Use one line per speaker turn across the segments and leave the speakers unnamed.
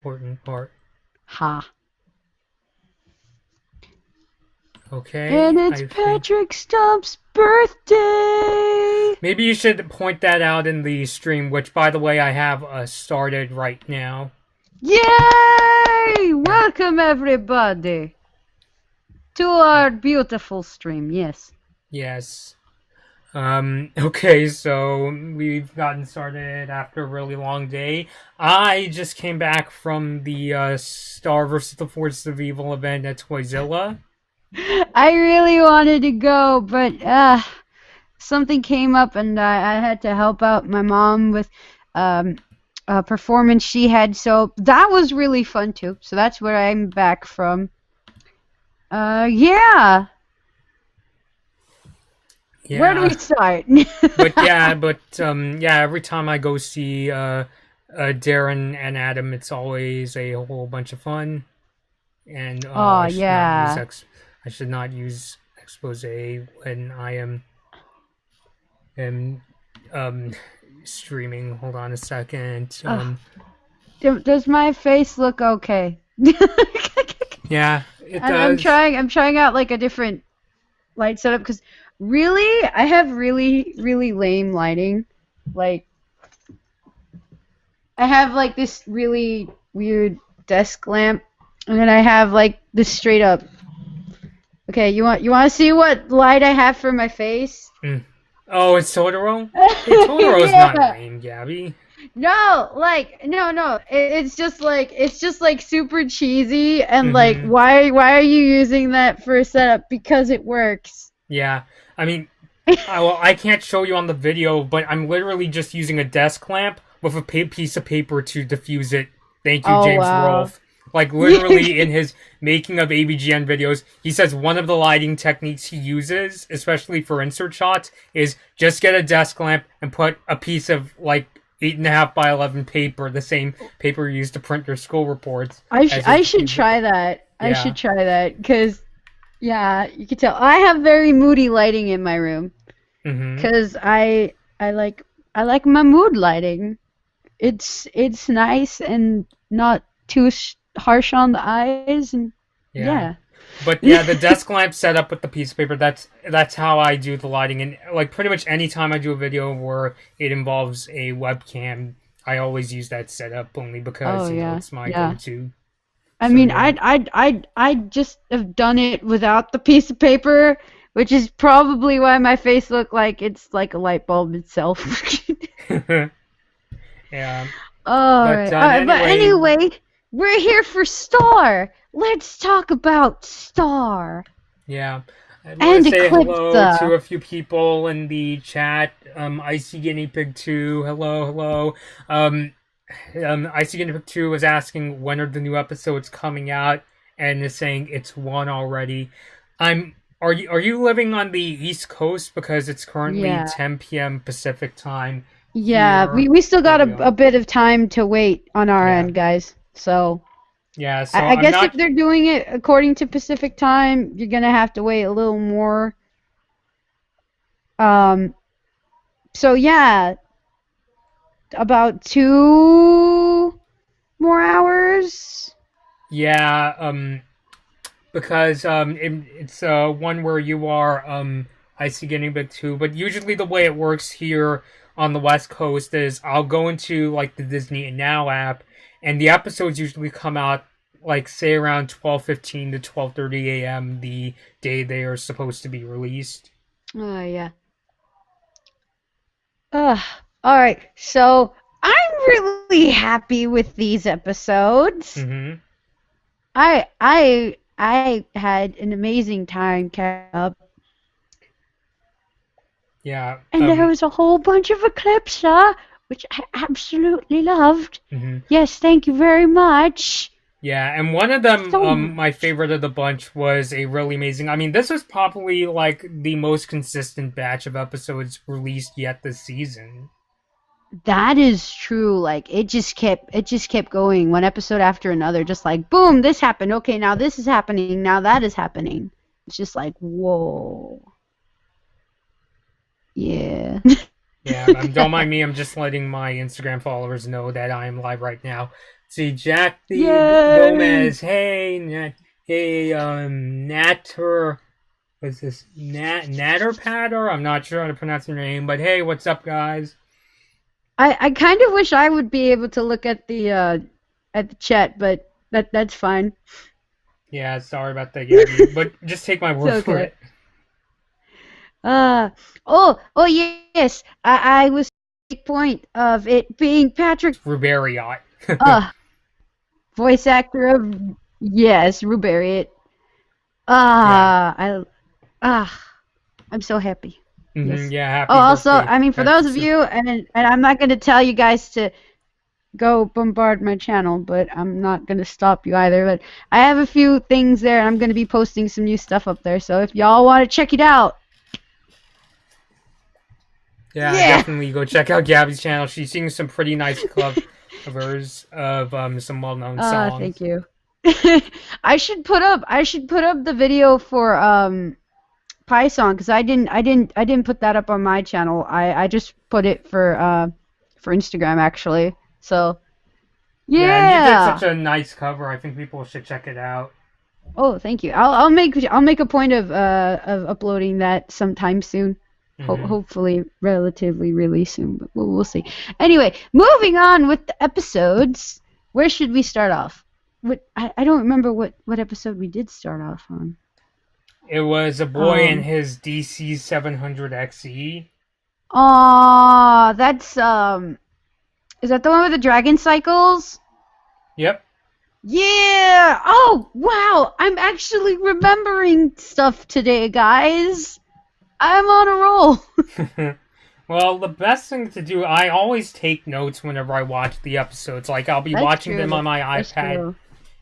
important part.
Ha. And
Okay,
it's
I think
Patrick Stump's birthday!
maybe you should point that out in the stream, which, by the way, I have started right now.
Yay!
Yeah.
Welcome everybody to our beautiful stream, yes.
Yes. Okay, so we've gotten started after a really long day. I just came back from the Star vs. the Force of Evil event at Toyzilla.
I really wanted to go, but something came up and I had to help out my mom with um, a performance she had, so that was really fun too. So that's where I'm back from. Yeah. Where do we
Yeah,
start?
yeah, every time I go see Darren and Adam, it's always a whole bunch of fun. And
Oh,
I should not use
yeah.
I should not use expose when I am um streaming. Hold on a second.
Oh, does my face look okay?
Yeah, it
I'm
does.
trying out like a different light setup because really I have really lame lighting. Like I have like this really weird desk lamp, and then I have like this straight up. Okay, you want to see what light I have for my face?
Mm. Oh, it's Totoro. Hey, Totoro's not
Yeah.
lame, Gabby.
No, like no. It's just like super cheesy and like
Mm-hmm.
why are you using that for a setup? Because it works.
Yeah, I mean, I can't show you on the video, but I'm literally just using a desk lamp with a piece of paper to diffuse it. Thank you,
Oh
James
wow.
Rolfe. Like, literally in his making of ABGN videos, he says one of the lighting techniques he uses, especially for insert shots, is just get a desk lamp and put a piece of, like, 8.5 by 11 paper, the same paper you use to print your school reports, as your
I should
diffuser.
try that. I
Yeah.
should try that because yeah, you can tell I have very moody lighting in my room
Mm-hmm.
because I like my mood lighting. It's nice and not too harsh on the eyes and
Yeah.
yeah.
But yeah, the desk lamp set up with the piece of paper, that's how I do the lighting. And like pretty much any time I do a video where it involves a webcam, I always use that setup only
Oh
because,
yeah,
it's my
yeah.
go-to.
I
So
mean,
yeah.
I just have done it without the piece of paper, which is probably why my face look like it's like a light bulb itself.
Yeah.
All
But
right, all right. But
anyway,
anyway, we're here for Star. Let's talk about Star
yeah. I want to
and
say hello to
Eclipsa.
a few people in the chat. Icy Guinea Pig 2, hello, hello. Um, Icy Guinea Pig 2 was asking when are the new episodes coming out, and is saying it's one already. I'm. Are you living on the East Coast because it's currently
Yeah,
10 p.m. Pacific time
yeah.
here
We still
where
got
we
a
are?
bit of time to wait on our
Yeah,
end, guys. So
yeah. So
I
I'm
guess if
not.
they're doing it according to Pacific time, you're gonna have to wait a little more. Um. So yeah, about 2 more hours.
Yeah. Because it's one where you are Icy Guinea Pig 2, but usually the way it works here on the West Coast is I'll go into like the Disney Now app, and the episodes usually come out like say around 12:15 to 12:30 a.m. the day they are supposed to be released.
Oh yeah. Ugh. All right. So I'm really happy with these episodes.
Mm-hmm.
I had an amazing time catching up,
Yeah.
and there was a whole bunch of Eclipse, which I absolutely loved.
Mhm.
Yes, thank you very much.
Yeah, and one of them,
So
my
much.
favorite of the bunch was a really amazing. I mean, this was probably like the most consistent batch of episodes released yet this season.
That is true. Like it just kept going one episode after another, just like boom, this happened. Okay, now this is happening. Now that is happening. It's just like whoa. Yeah.
Yeah, don't mind me. I'm just letting my Instagram followers know that I am live right now. see, Jack the
Yay!
Gomez. Hey, Natter. What's this? Natter Patter? I'm not sure how to pronounce your name, but hey, what's up, guys?
I kind of wish I would be able to look at the chat, but that's fine.
Yeah, sorry about that, Gabby, but just take my
It's
word for
okay.
it.
Uh oh yes. I was making a point of it being Patrick.
Rubariot.
Uh, voice actor of yes, Rubariot.
Yeah.
I ah, I'm so happy. Yes.
Yeah,
Oh,
happy
also,
birthday,
I mean, for those
Patrick.
of you, and I'm not going to tell you guys to go bombard my channel, but I'm not going to stop you either. But I have a few things there, and I'm going to be posting some new stuff up there. So if y'all want to check it out,
Yeah,
yeah.
definitely go check out Gabby's channel. She sings some pretty nice covers of some well-known
Thank
songs.
you. I should put up the video for Python because I didn't put that up on my channel. I just put it for Instagram actually. So
Yeah, and you did
yeah.
such a nice cover. I think people should check it out.
Oh, thank you. I'll make a point of uploading that sometime soon.
Hmm
Hopefully, relatively really soon, but we'll see. Anyway, moving on with the episodes. Where should we start off? I don't remember what episode we did start off on.
It was a boy and
Um.
his DC 700 XE.
That's Is that the one with the dragon cycles?
Yep.
Yeah! Oh, wow! I'm actually remembering stuff today, guys. I'm on a roll.
Well, the best thing to do, I always take notes whenever I watch the episodes. Like, I'll be
That's
watching them
true.
on my
That's
iPad,
true.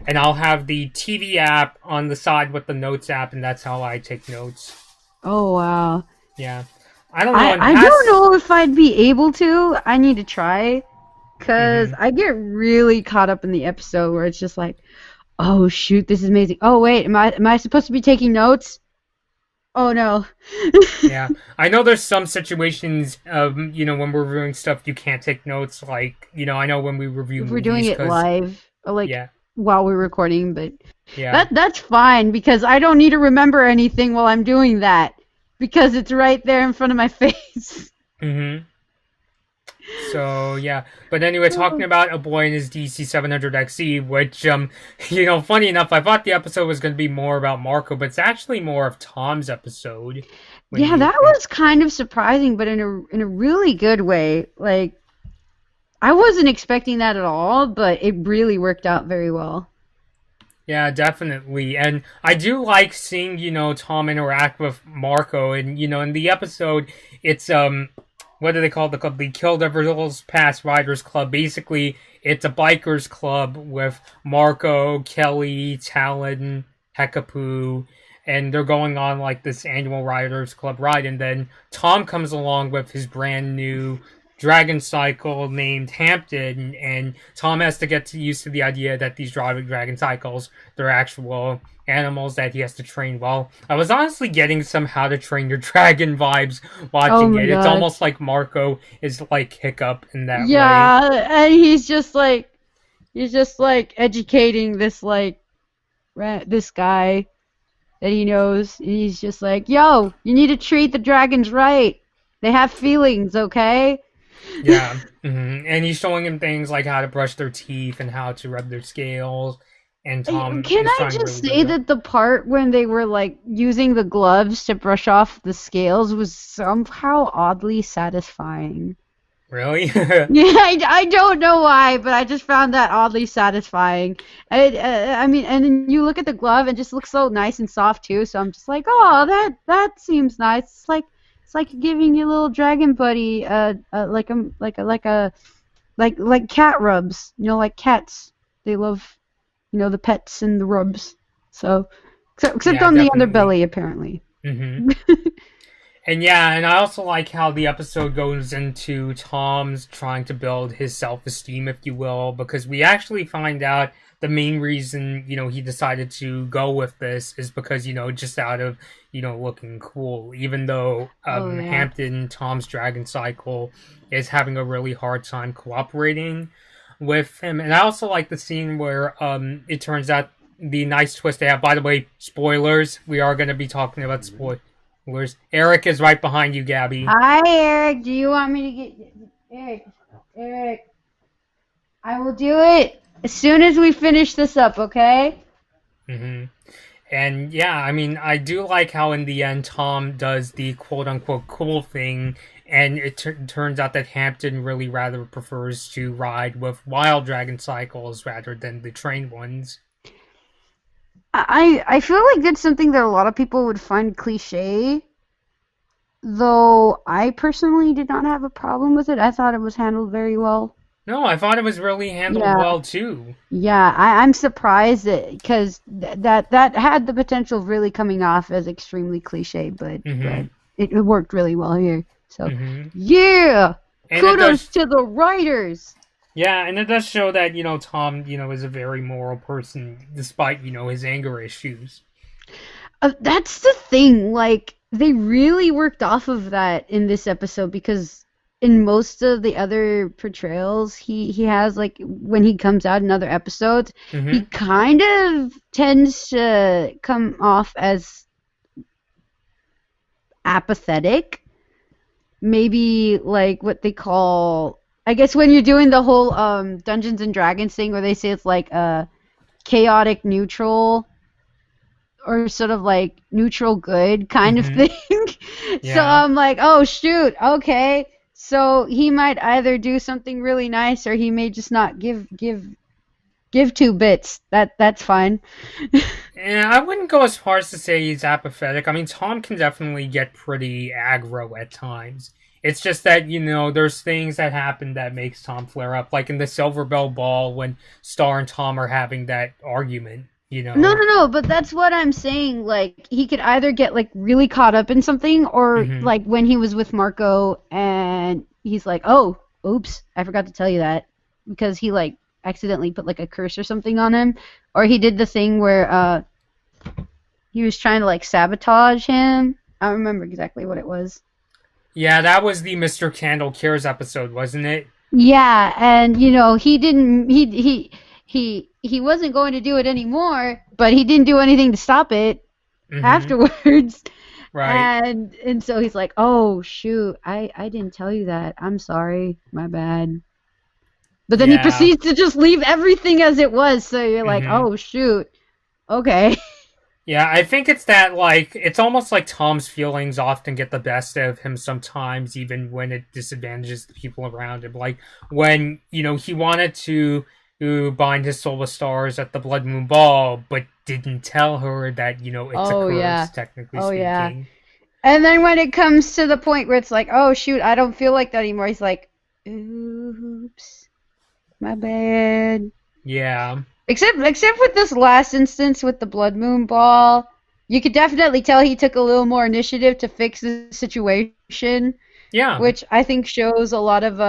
and I'll have the TV app on the side with the notes app, and that's how I take notes.
Oh, wow.
Yeah. I don't know,
I,
and
I don't
past.
know if I'd be able to. I need to try. Because
Hmm
I get really caught up in the episode where it's just like, oh, shoot, this is amazing. Oh, wait, am I supposed to be taking notes? Oh, no.
Yeah. I know there's some situations, when we're reviewing stuff, you can't take notes. Like, I know when we review
If we're doing
movies,
it
because,
live, or like
yeah,
while we're recording, but
yeah.
that's fine because I don't need to remember anything while I'm doing that because it's right there in front of my face.
hmm So yeah, but anyway, talking about a boy and his DC 700 XE, which funny enough, I thought the episode was going to be more about Marco, but it's actually more of Tom's episode. When
Yeah,
you
that was kind of surprising, but in a really good way. Like I wasn't expecting that at all, but it really worked out very well.
Yeah, definitely, and I do like seeing Tom interact with Marco, and in the episode, it's what do they call the club? The Kill Devils Pass Riders Club. Basically, it's a bikers club with Marco, Kelly, Talon, Hekapu, and they're going on like this annual Riders Club ride. And then Tom comes along with his brand new Dragoncycle named Hampton, and Tom has to get used to the idea that these Dragoncycles, they're actual animals that he has to train well. I was honestly getting some How to Train Your Dragon vibes
Oh
watching
my
it. It's
gosh.
almost like Marco is like Hiccup in that way.
Yeah, and he's just like educating this guy that he knows. And he's just like, "Yo, you need to treat the dragons right. They have feelings, okay?"
Yeah. And he's showing him things like how to brush their teeth and how to rub their scales. And Tom
Can
is
I
trying
just
really
say
good.
that the part when they were like using the gloves to brush off the scales was somehow oddly satisfying.
Really?
Yeah, I don't know why, but I just found that oddly satisfying. I mean, and then you look at the glove and it just looks so nice and soft too. So I'm just like, oh, that seems nice. It's like giving your little dragon buddy like cat rubs. Like cats, they love the pets and the rubs. So except
Yeah,
on the
definitely.
underbelly apparently.
hmm And yeah, and I also like how the episode goes into Tom's trying to build his self-esteem, if you will, because we actually find out the main reason, he decided to go with this is because, just out of, looking cool, even though
Oh yeah.
Hampton, Tom's Dragon Cycle, is having a really hard time cooperating. with him. And I also like the scene where it turns out the nice twist they have. By the way, spoilers. We are going to be talking about spoilers. Eric is right behind you, Gaby.
Hi, Eric. Do you want me to get Eric? Eric, I will do it as soon as we finish this up. Okay?
Mm-hmm. And yeah, I mean, I do like how in the end Tom does the quote-unquote cool thing, and it turns out that Hampton really rather prefers to ride with wild Dragoncycles rather than the trained ones.
I feel like it's something that a lot of people would find cliche, though I personally did not have a problem with it. I thought it was handled very well.
No, I thought it was really handled well too.
Yeah, I'm surprised because that had the potential of really coming off as extremely cliche, but it worked really well here. So yeah, and kudos to the writers.
Yeah, and it does show that Tom is a very moral person despite his anger issues.
That's the thing. Like they really worked off of that in this episode because in most of the other portrayals he has, like when he comes out in other episodes, he kind of tends to come off as apathetic. Maybe like what they call, I guess when you're doing the whole Dungeons and Dragons thing where they say it's like a chaotic neutral or sort of like neutral good kind of thing. Yeah. So I'm like, oh shoot, okay. So he might either do something really nice or he may just not give 2 bits. That's fine.
Yeah, I wouldn't go as far as to say he's apathetic. I mean, Tom can definitely get pretty aggro at times. It's just that, there's things that happen that makes Tom flare up. Like in the Silver Bell Ball when Star and Tom are having that argument,
No, but that's what I'm saying. Like, he could either get, like, really caught up in something or, like, when he was with Marco and he's like, oh, oops, I forgot to tell you that. Because he, like, accidentally put, like, a curse or something on him. Or he did the thing where he was trying to, like, sabotage him. I don't remember exactly what it was.
Yeah, that was the Mr. Candle Cares episode, wasn't it?
Yeah, and, he didn't... He wasn't going to do it anymore, but he didn't do anything to stop it afterwards. Right. And so he's like, oh, shoot, I didn't tell you that. I'm sorry. My bad. But then he proceeds to just leave everything as it was, so you're like, oh, shoot. Okay.
Yeah, I think it's that, like, it's almost like Tom's feelings often get the best of him sometimes, even when it disadvantages the people around him. Like, when, he wanted to bind his soul with stars at the Blood Moon Ball, but didn't tell her that, it's a curse, technically speaking. Yeah.
And then when it comes to the point where it's like, oh, shoot, I don't feel like that anymore, he's like, oops, my bad.
Yeah.
Except with this last instance with the Blood Moon Ball, you could definitely tell he took a little more initiative to fix the situation.
Yeah.
Which I think shows a lot of,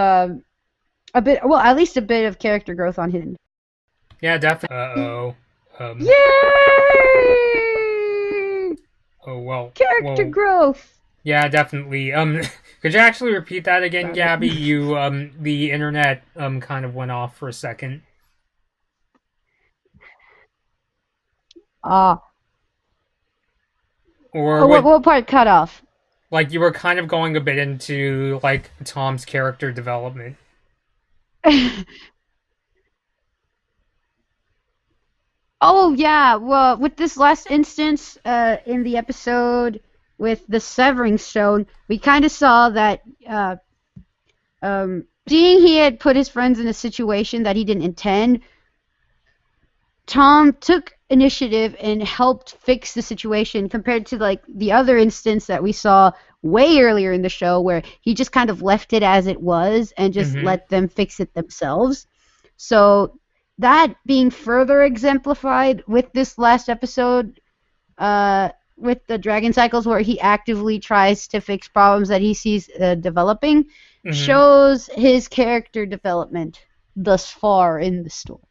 at least a bit of character growth on him.
Yeah, definitely.
Yay!
Oh, well.
Character growth!
Yeah, definitely. Could you actually repeat that again, Gaby? You, the internet, kind of went off for a second.
Or what part cut off?
Like, you were kind of going a bit into, like, Tom's character development.
Oh, yeah. Well, with this last instance in the episode with the Severing Stone, we kind of saw that seeing he had put his friends in a situation that he didn't intend, Tom took initiative and helped fix the situation compared to like the other instance that we saw way earlier in the show where he just kind of left it as it was and just let them fix it themselves. So that being further exemplified with this last episode with the Dragoncycles where he actively tries to fix problems that he sees developing shows his character development thus far in the story.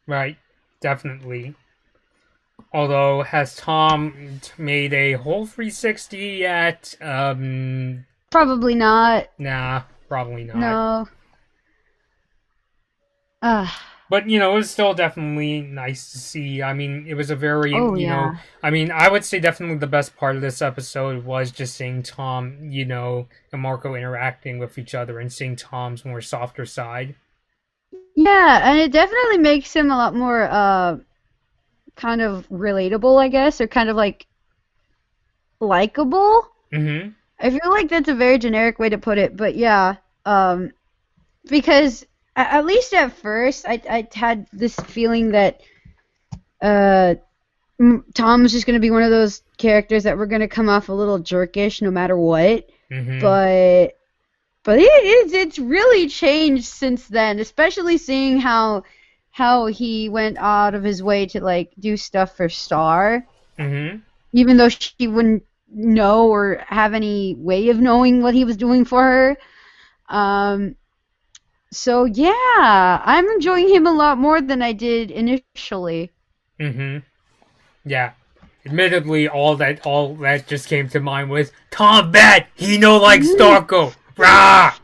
Right, definitely. Although, has Tom made a whole 360 yet?
Probably not.
Nah, probably not.
No. Uh,
But, it was still definitely nice to see. I mean, it was a very,
oh yeah.
I mean, I would say definitely the best part of this episode was just seeing Tom, and Marco interacting with each other and seeing Tom's more softer side.
Yeah, and it definitely makes him a lot more kind of relatable, I guess, or kind of like likable.
Mm-hmm.
I feel like that's a very generic way to put it, but yeah, um, because at least at first, I had this feeling that uh, Tom was just going to be one of those characters that were going to come off a little jerkish no matter what.
Mm-hmm.
But it's really changed since then, especially seeing how he went out of his way to like do stuff for Star,
Mm-hmm.
even though she wouldn't know or have any way of knowing what he was doing for her. Um, so yeah, I'm enjoying him a lot more than I did initially.
Mm-hmm. Yeah. Admittedly, all that just came to mind was Tom bad. He no like Starko. Rah!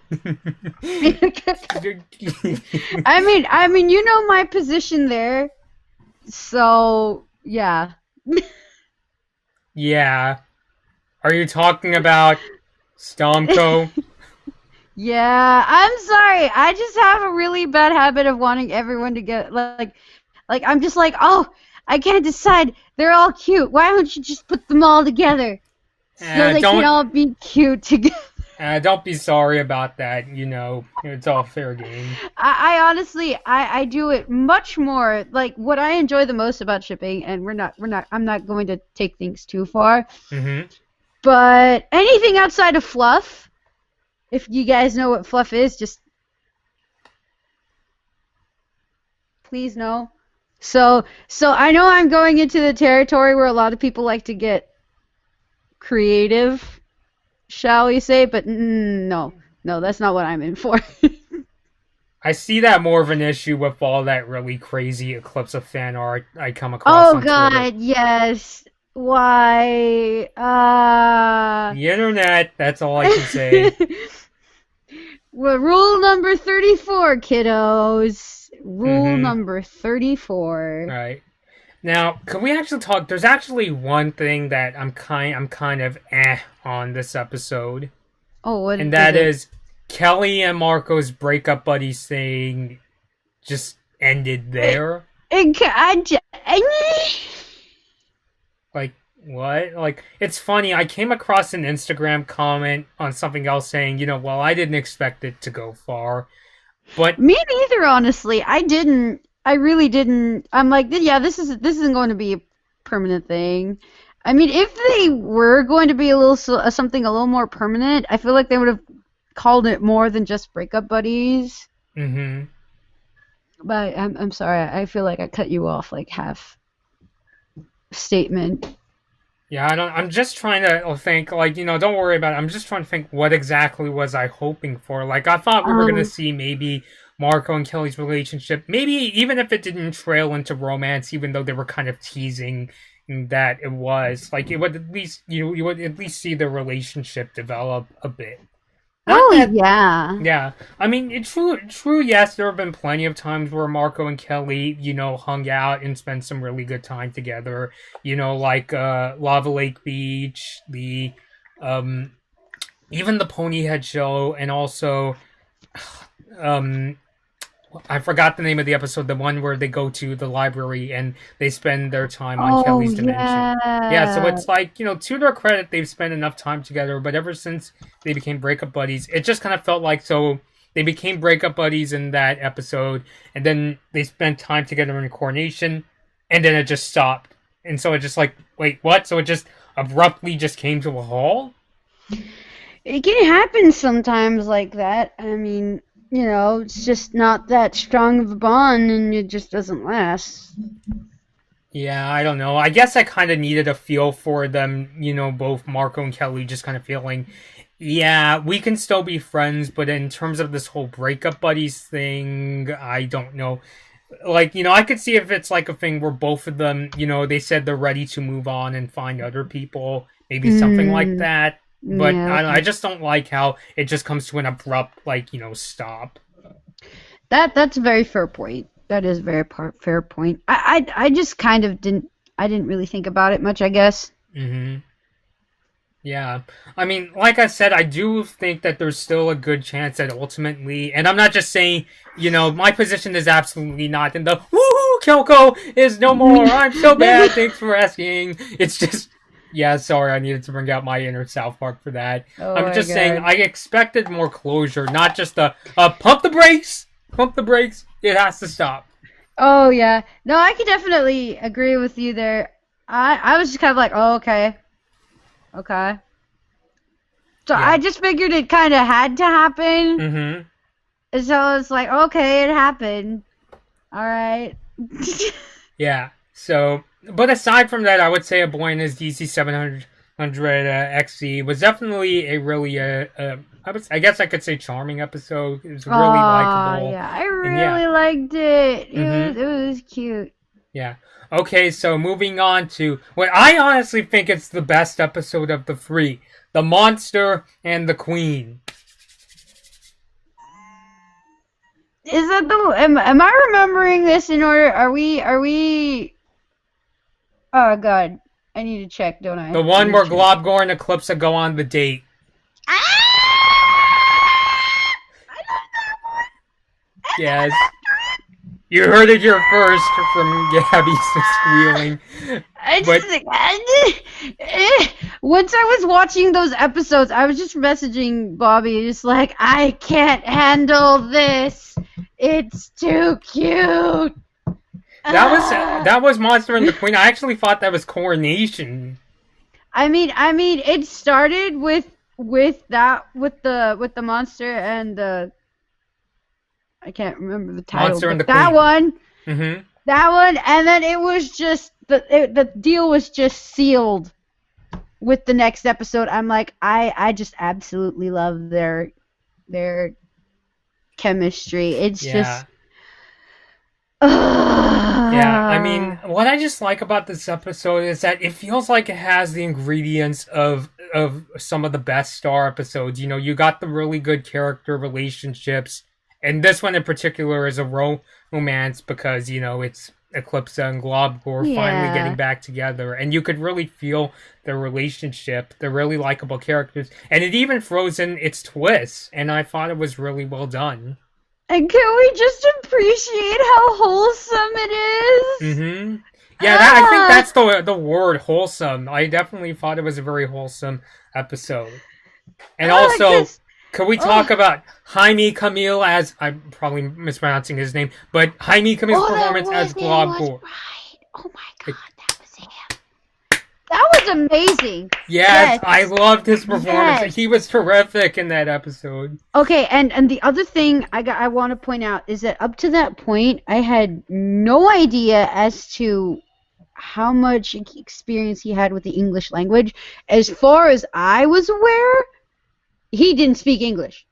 I mean, you know my position there. So, yeah.
Yeah. Are you talking about Stomko?
Yeah, I'm sorry. I just have a really bad habit of wanting everyone to get like I'm just like, "Oh, I can't decide. They're all cute. Why don't you just put them all together so they can
Don't
all be cute together?"
don't be sorry about that. It's all fair game.
I honestly I do it much more like what I enjoy the most about shipping, and I'm not going to take things too far,
Mm-hmm.
but anything outside of fluff, if you guys know what fluff is, just please know. So I know I'm going into the territory where a lot of people like to get creative, shall we say, but no, that's not what I'm in for.
I see that more of an issue with all that really crazy Eclipse of fan art I come across
Oh
on Twitter.
God, yes. Why?
The internet, that's all I can say.
Well, rule number 34, kiddos. Rule
Mm-hmm.
number 34.
Right. Now, can we actually talk? There's actually one thing that I'm kind of on this episode,
Oh, what
and
is
that
it?
is Kelly and Marco's breakup buddies thing just ended there. Like, what? Like, it's funny. I came across an Instagram comment on something else saying, well, I didn't expect it to go far, but
Me neither, honestly. I didn't. I really didn't. I'm like, yeah, this isn't going to be a permanent thing. I mean, if they were going to be a little something a little more permanent, I feel like they would have called it more than just breakup buddies.
mm-hmm.
But I'm sorry. I feel like I cut you off like half statement.
Yeah, I'm just trying to think, like, don't worry about it. I'm just trying to think what exactly was I hoping for. Like, I thought we were going to
Um.
see maybe Marco and Kelly's relationship, maybe even if it didn't trail into romance, even though they were kind of teasing that it was. Like, it would at least, you would at least see the relationship develop a bit. Not
Oh
that
yeah.
Yeah, I mean, it's true. Yes, there have been plenty of times where Marco and Kelly, hung out and spent some really good time together. Like Lava Lake Beach, um, even the Ponyhead Show, and also, um, I forgot the name of the episode. The one where they go to the library and they spend their time on
Oh
Kelly's dimension. Yeah, so
yeah.
it's like, to their credit, they've spent enough time together, but ever since they became breakup buddies, it just kind of felt like, so they became breakup buddies in that episode, and then they spent time together in Coronation, and then it just stopped. And so it just like, wait, what? So it just abruptly just came to a halt?
It can happen sometimes like that. I mean, it's just not that strong of a bond and it just doesn't last.
Yeah, I don't know. I guess I kind of needed a feel for them, both Marco and Kelly just kind of feeling, yeah, we can still be friends, but in terms of this whole breakup buddies thing, I don't know. Like, I could see if it's like a thing where both of them, they said they're ready to move on and find other people, maybe something like
Mm,
that. But
yeah.
I just don't like how it just comes to an abrupt, like, stop.
That's a very fair point. That is a very fair point. I just kind of didn't really think about it much, I guess.
Mm-hmm. Yeah. I mean, like I said, I do think that there's still a good chance that ultimately, and I'm not just saying, my position is absolutely not in the, woohoo, Kyoko is no more, I'm so bad, thanks for asking. It's just, yeah, sorry, I needed to bring out my inner South Park for that.
Oh
I'm
my
just
God.
saying, I expected more closure, not just pump the brakes, it has to stop.
Oh yeah. No, I could definitely agree with you there. I was just kind of like, oh, okay. Okay. So
Yeah.
I just figured it kind of had to happen.
Mm-hmm.
And so it's like, okay, it happened. All right.
Yeah. So, but aside from that, I would say A Boy and His DC 700 XC was definitely a really, I guess I could say charming episode. It was really likable.
Yeah, I really liked it. It was cute.
Yeah. Okay, so moving on to what I honestly think it's the best episode of the three. The Monster and the Queen.
Is that the am I remembering this in order? Are we Oh god. I need to check, don't I?
The one where Globgor and Eclipsa go on the date.
I love that one.
Yes. You heard it here first from Gaby squealing.
Once I was watching those episodes, I was just messaging Bobby, just like, I can't handle this. It's too cute.
That was Monster and the Queen. I actually thought that was Coronation.
I mean, it started with the monster and the. I can't remember the title.
Monster and the
Queen. That one.
Mm-hmm.
That one, and then it was just the deal was just sealed with the next episode. I'm like, I just absolutely love their chemistry. It's just.
Yeah, I mean, what I just like about this episode is that it feels like it has the ingredients of some of the best Star episodes. You got the really good character relationships, and this one in particular is a romance because, it's Eclipsa and Globgor finally getting back together, and you could really feel their relationship. They're really likable characters, and it even throws in its twists, and I thought it was really well done.
And can we just appreciate how wholesome it is?
Mm-hmm. Yeah, I think that's the word, wholesome. I definitely thought it was a very wholesome episode. And also, could we talk about Jaime Camille as, I'm probably mispronouncing his name, but Jaime Camille's performance as Globgor.
Right. Oh my god, that was him. That was amazing.
Yes, I loved his performance. Yes. He was terrific in that episode.
Okay, and the other thing I want to point out is that up to that point, I had no idea as to how much experience he had with the English language. As far as I was aware, he didn't speak English.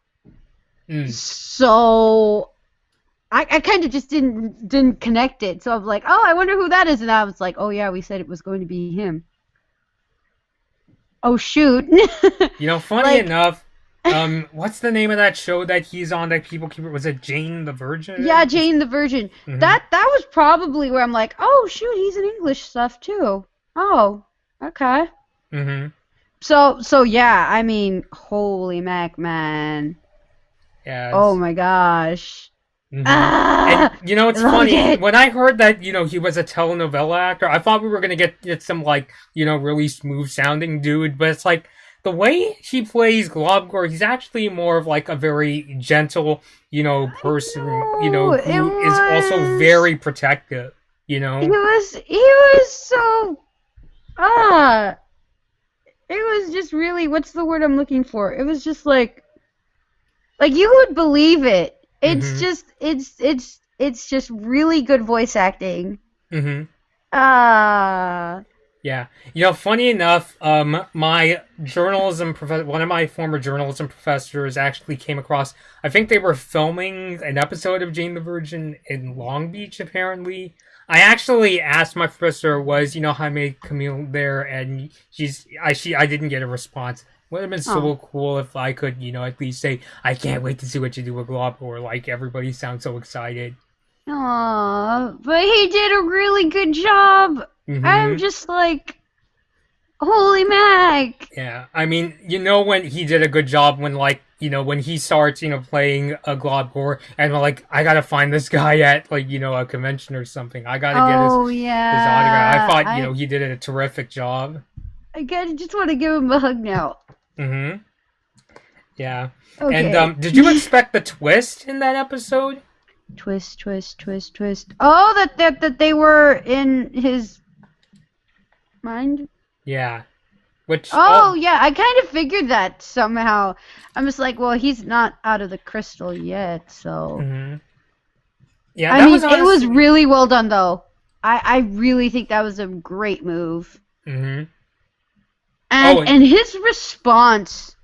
So I kind of just didn't connect it. So I was like, oh, I wonder who that is. And I was like, oh yeah, we said it was going to be him. Oh shoot.
Funny enough, what's the name of that show that he's on that people keep? Was it Jane the Virgin?
Yeah, Jane the Virgin. Mm-hmm. That was probably where I'm like, oh shoot, he's in English stuff too. Oh, okay.
Mm-hmm.
So yeah, I mean, holy mac, man.
Yeah.
Oh my gosh.
Mm-hmm. And it's funny when I heard that he was a telenovela actor. I thought we were gonna get some really smooth sounding dude, but it's like the way he plays Globgor, he's actually more of like a very gentle person who is also very protective. He
was so it was just really, what's the word I'm looking for? It was just like you would believe it. It's just it's just really good voice acting.
Mm-hmm. Yeah. Funny enough, my journalism professor, one of my former journalism professors actually came across, I think they were filming an episode of Jane the Virgin in Long Beach, apparently. I actually asked my professor, was, Jaime Camille there, and I didn't get a response. Would have been
Oh.
so cool if I could, at least say, I can't wait to see what you do with Globgor. Like, everybody sounds so excited.
Aw, but he did a really good job. I'm
Mm-hmm.
just like, holy Mac.
Yeah. I mean, when he did a good job when, like, when he starts, playing a Globgor, and, like, I gotta find this guy at, like, a convention or something. I gotta get
Oh
his autograph. I
yeah.
thought, he did a terrific job.
I kinda just want to give him a hug now.
Mm-hmm. Yeah. And
Okay.
did you expect the twist in that episode?
Twist, twist, twist, twist. Oh, that they were in his mind.
Yeah. Which
Oh yeah, I kind of figured that somehow. I'm just like, well, he's not out of the crystal yet, so.
Mm-hmm. Yeah,
I
that
mean,
was
it was
honestly.
really well done though. I really think that was a great move.
Mm-hmm.
And his response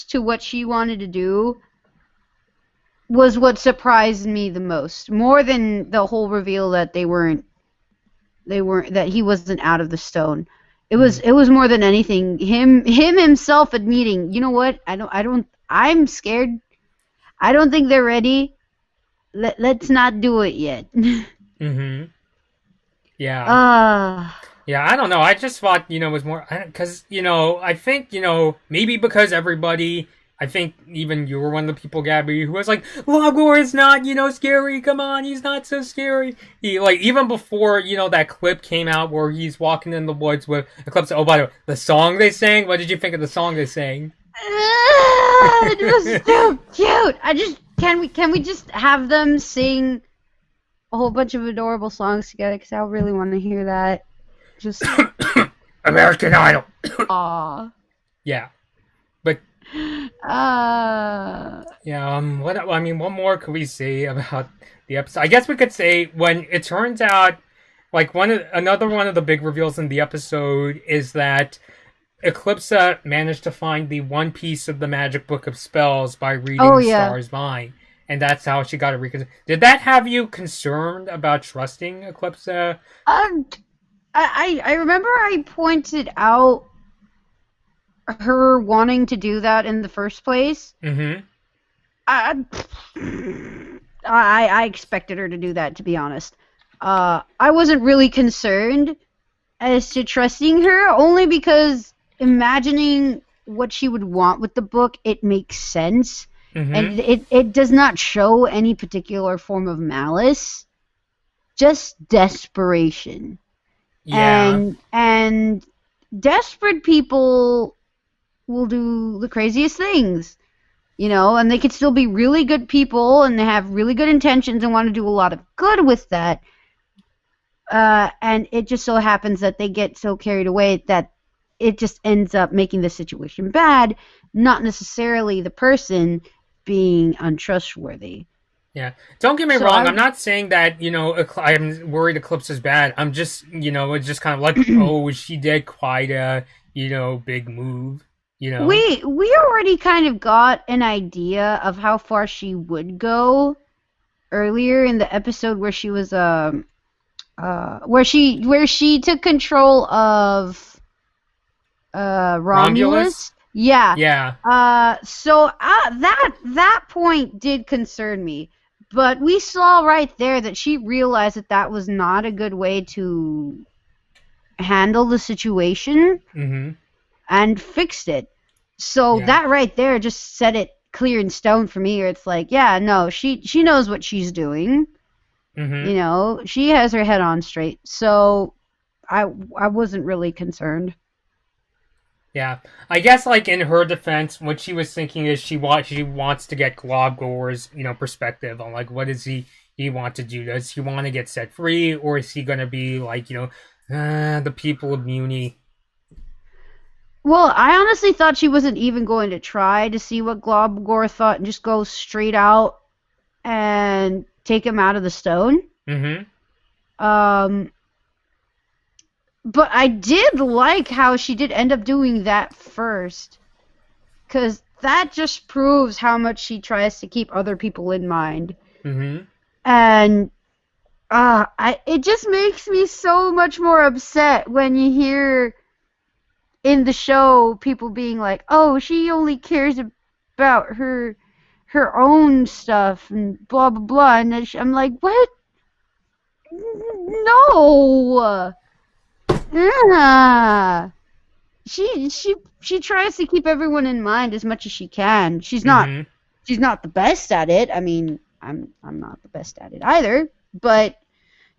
to what she wanted to do was what surprised me the most, more than the whole reveal that they weren't that he wasn't out of the stone. It was more than anything him himself admitting, you know what? I'm scared. I don't think they're ready. Let's not do it yet.
Mm-hmm. Yeah.
Ah.
Yeah, I don't know. I just thought, it was more because, I think, maybe because everybody, I think even you were one of the people, Gabby, who was like, Globgor is not, scary. Come on, he's not so scary. He, like, even before, that clip came out where he's walking in the woods with Eclipse. Oh, by the way, the song they sang. What did you think of the song they sang?
It was so cute. Can we just have them sing a whole bunch of adorable songs together? Because I really want to hear that. Just
American Idol.
aw.
Yeah, but yeah. What more could we say about the episode? I guess we could say when it turns out, like another one of the big reveals in the episode is that Eclipse managed to find the one piece of the magic book of spells by reading Star's mind, and that's how she got it reconsidered. Did that have you concerned about trusting Eclipse?
I remember I pointed out her wanting to do that in the first place.
Mm-hmm.
I expected her to do that, to be honest. I wasn't really concerned as to trusting her, only because imagining what she would want with the book, it makes sense.
Mm-hmm.
And it does not show any particular form of malice, just desperation.
Yeah.
And desperate people will do the craziest things, and they could still be really good people and they have really good intentions and want to do a lot of good with that. And it just so happens that they get so carried away that it just ends up making the situation bad, not necessarily the person being untrustworthy.
Yeah. Don't get me wrong. I'm not saying that, I'm worried Eclipse is bad. I'm just, it's just kind of like, oh, she did quite a, big move,
We already kind of got an idea of how far she would go earlier in the episode where she was, where she took control of, Romulus. Yeah.
Yeah.
So that point did concern me. But we saw right there that she realized that was not a good way to handle the situation.
Mm-hmm.
And fixed it. So that right there just set it clear in stone for me. Or it's like, yeah, no, she knows what she's doing.
Mm-hmm.
She has her head on straight. So I wasn't really concerned.
Yeah, I guess like in her defense, what she was thinking is she wants to get Globgor's perspective on like what does he want to do? Does he want to get set free, or is he gonna be like the people of Muni?
Well, I honestly thought she wasn't even going to try to see what Globgor thought and just go straight out and take him out of the stone.
Mm-hmm.
But I did like how she did end up doing that first. Because that just proves how much she tries to keep other people in mind.
Mm-hmm.
And it just makes me so much more upset when you hear in the show, people being like, "Oh, she only cares about her own stuff and blah blah blah," and then I'm like, "What? No." Ah. She tries to keep everyone in mind as much as she can. She's not the best at it. I mean, I'm not the best at it either, but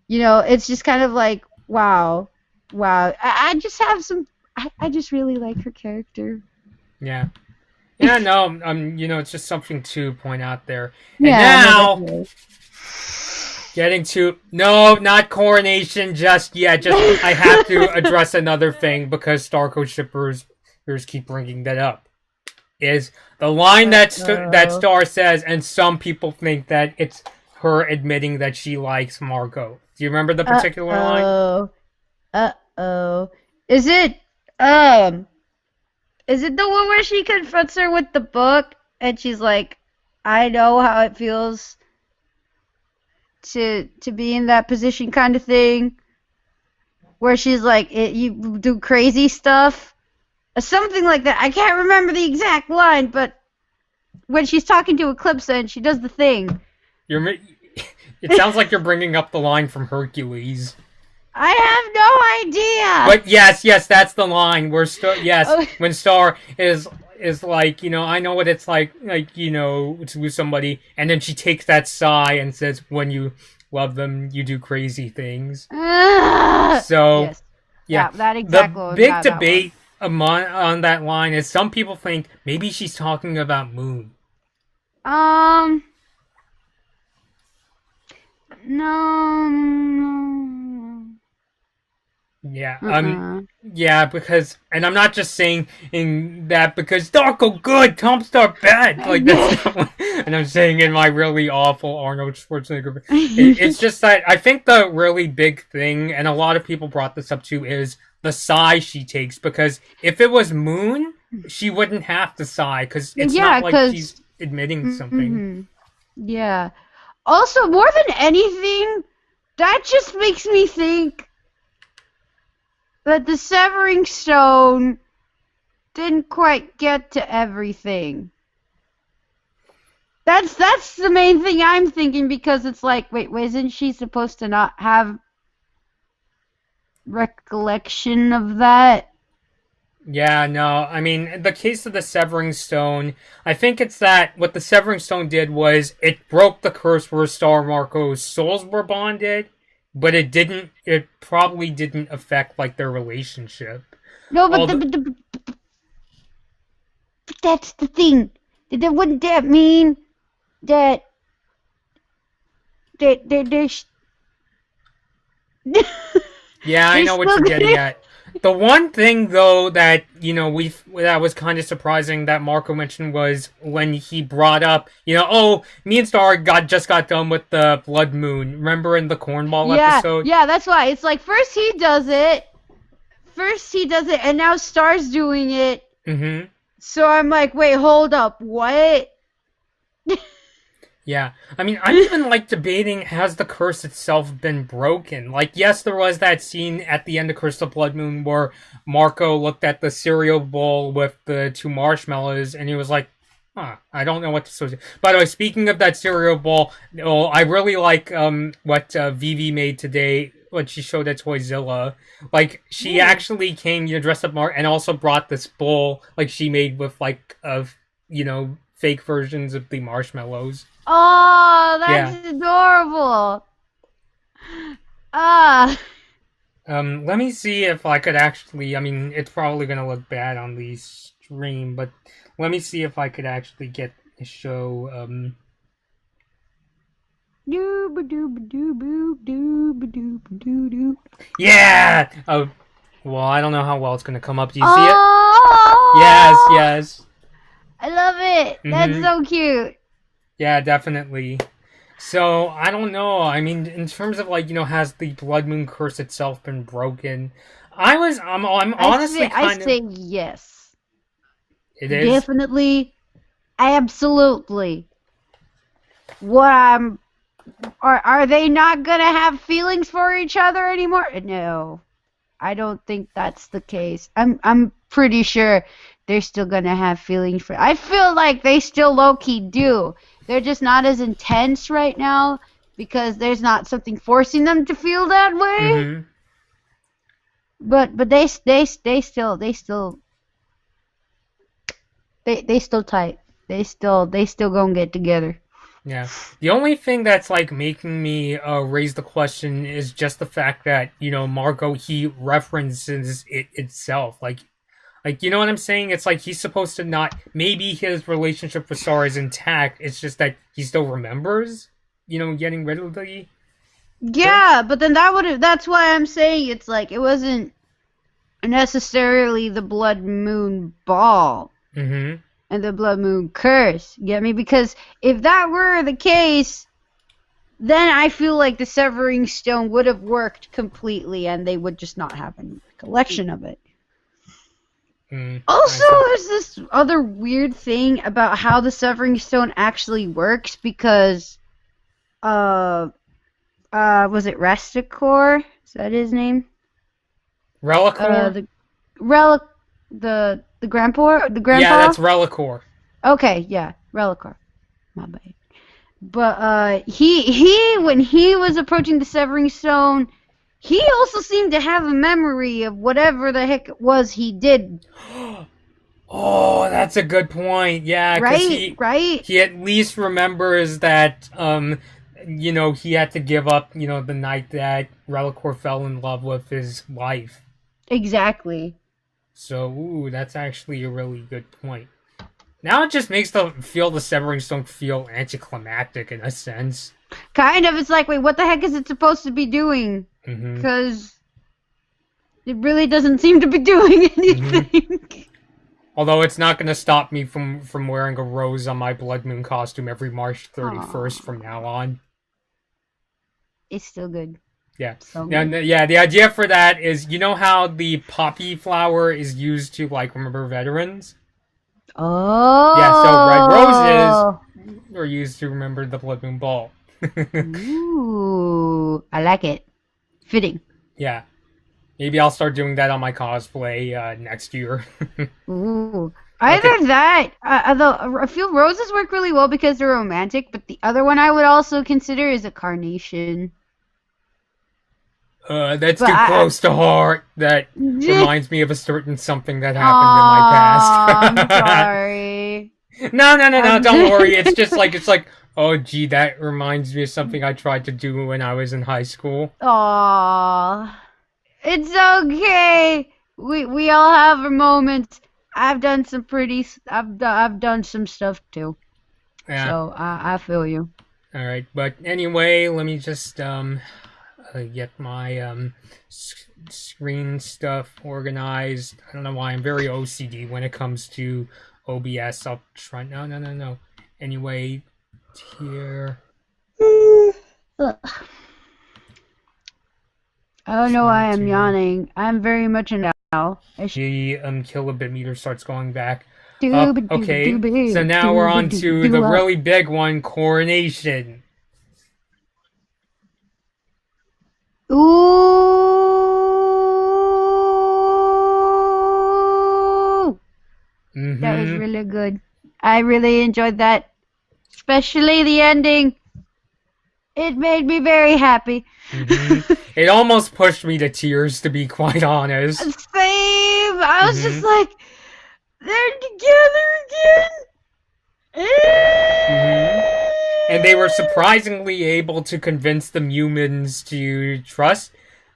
it's just kind of like, wow. I just have some. I just really like her character.
Yeah. Yeah, no, it's just something to point out there. And
Yeah,
now, getting to, no, not Coronation just yet. Just, I have to address another thing because Starco shippers keep bringing that up. Is the line that Star says, and some people think that it's her admitting that she likes Marco. Do you remember the particular line?
Is it the one where she confronts her with the book and she's like, "I know how it feels to be in that position," kind of thing? Where she's like, "You do crazy stuff," or something like that. I can't remember the exact line, but when she's talking to Eclipse and she does the thing.
It sounds like you're bringing up the line from Hercules.
I have no idea.
But yes, that's the line where when Star is like, I know what it's like, to lose somebody, and then she takes that sigh and says, "When you love them, you do crazy things." So,
yes.
yeah,
that exactly.
The big debate on that line is some people think maybe she's talking about Moon.
No.
Yeah, yeah, because, and I'm not just saying in that because Darko good, Tom Star bad, like that's and I'm saying in my really awful Arnold Schwarzenegger. It's just that I think the really big thing, and a lot of people brought this up too, is the sigh she takes, because if it was Moon, she wouldn't have to sigh, because it's not like she's admitting something.
Yeah. Also, more than anything, that just makes me think that the Severing Stone didn't quite get to everything. That's the main thing I'm thinking, because it's like, wait, isn't she supposed to not have recollection of that?
Yeah, no, I mean, the case of the Severing Stone, I think it's that what the Severing Stone did was it broke the curse where Star and Marco's souls were bonded, but it probably didn't affect, like, their relationship.
No, but that's the thing. Wouldn't that mean that there's...
Yeah, I know what you're getting at. The one thing, though, that, that was kind of surprising that Marco mentioned was when he brought up, me and Star just got done with the Blood Moon. Remember in the Cornball episode?
Yeah, that's why. It's like, first he does it, and now Star's doing it.
Mm-hmm.
So I'm like, wait, hold up, what?
Yeah, I mean, I'm even, debating, has the curse itself been broken? Like, yes, there was that scene at the end of Curse of Blood Moon where Marco looked at the cereal bowl with the 2 marshmallows, and he was like, I don't know what to say. By the way, speaking of that cereal bowl, I really like what Vivi made today, what she showed at Toyzilla. Like, she actually came, dressed up and also brought this bowl, she made with, fake versions of the marshmallows.
Oh, that's adorable.
Let me see if I could actually, I mean, it's probably going to look bad on the stream, but let me see if I could actually get the show, Yeah! Oh, well, I don't know how well it's going to come up. Do you see it? Yes.
I love it. That's so cute.
Yeah, definitely. So, I don't know. I mean, in terms of, has the Blood Moon curse itself been broken? I'm honestly
I say yes.
It is?
Definitely. Absolutely. Are they not gonna have feelings for each other anymore? No. I don't think that's the case. I'm pretty sure they're still gonna have feelings for. I feel like they still low key do. They're just not as intense right now because there's not something forcing them to feel that way.
Mm-hmm.
But they still tight. They still gonna get together.
Yeah. The only thing that's like making me raise the question is just the fact that, you know, Marco, he references it itself. Like you know what I'm saying? It's like he's supposed to not, maybe his relationship with Sora is intact. It's just that he still remembers, you know, getting rid of the...
Yeah, but then that's why I'm saying it's like it wasn't necessarily the Blood Moon Ball.
Mm-hmm.
And the Blood Moon Curse. You get me? Because if that were the case, then I feel like the Severing Stone would have worked completely and they would just not have a collection of it. Also, there's this other weird thing about how the Severing Stone actually works because, was it Resticor? Is that his name?
Relicor?
The grandpa? The grandpa?
Yeah, that's Relicor.
Okay, yeah, Relicor. My bad. But he when he was approaching the Severing Stone, he also seemed to have a memory of whatever the heck it was he did.
Oh, that's a good point. Yeah,
right.
He at least remembers that you know, he had to give up, you know, the night that Relicor fell in love with his wife.
Exactly.
So, ooh, that's actually a really good point. Now it just makes the Severing Stone feel anticlimactic in a sense.
Kind of. It's like, wait, what the heck is it supposed to be doing? Because it really doesn't seem to be doing anything.
Although it's not going to stop me from wearing a rose on my Blood Moon costume every March 31st from now on.
It's still good.
Yeah.
So
Yeah, the idea for that is, you know how the poppy flower is used to, like, remember veterans?
Oh!
Yeah, so red roses are used to remember the Blood Moon Ball.
Ooh, I like it. Fitting.
Yeah. Maybe I'll start doing that on my cosplay next year.
Ooh. Either that, I feel roses work really well because they're romantic, but the other one I would also consider is a carnation.
That's too close to heart. That reminds me of a certain something that happened in my past.
I'm sorry.
No, don't worry. It's just like, oh gee, that reminds me of something I tried to do when I was in high school.
Aww. It's okay. We all have our moments. I've done some I've done some stuff too.
Yeah.
So I feel you.
All right, but anyway, let me just get my screen stuff organized. I don't know why I'm very OCD when it comes to OBS. I'll try. No. Anyway, here.
I don't know why I'm yawning. I'm very much in now.
The kilobit meter starts going back up. Okay, so now we're on to the really big one, Coronation.
Ooh! That was really good. I really enjoyed that. Especially the ending. It made me very happy.
It almost pushed me to tears, to be quite honest.
Same! I was just like, they're together again!
And they were surprisingly able to convince the humans to trust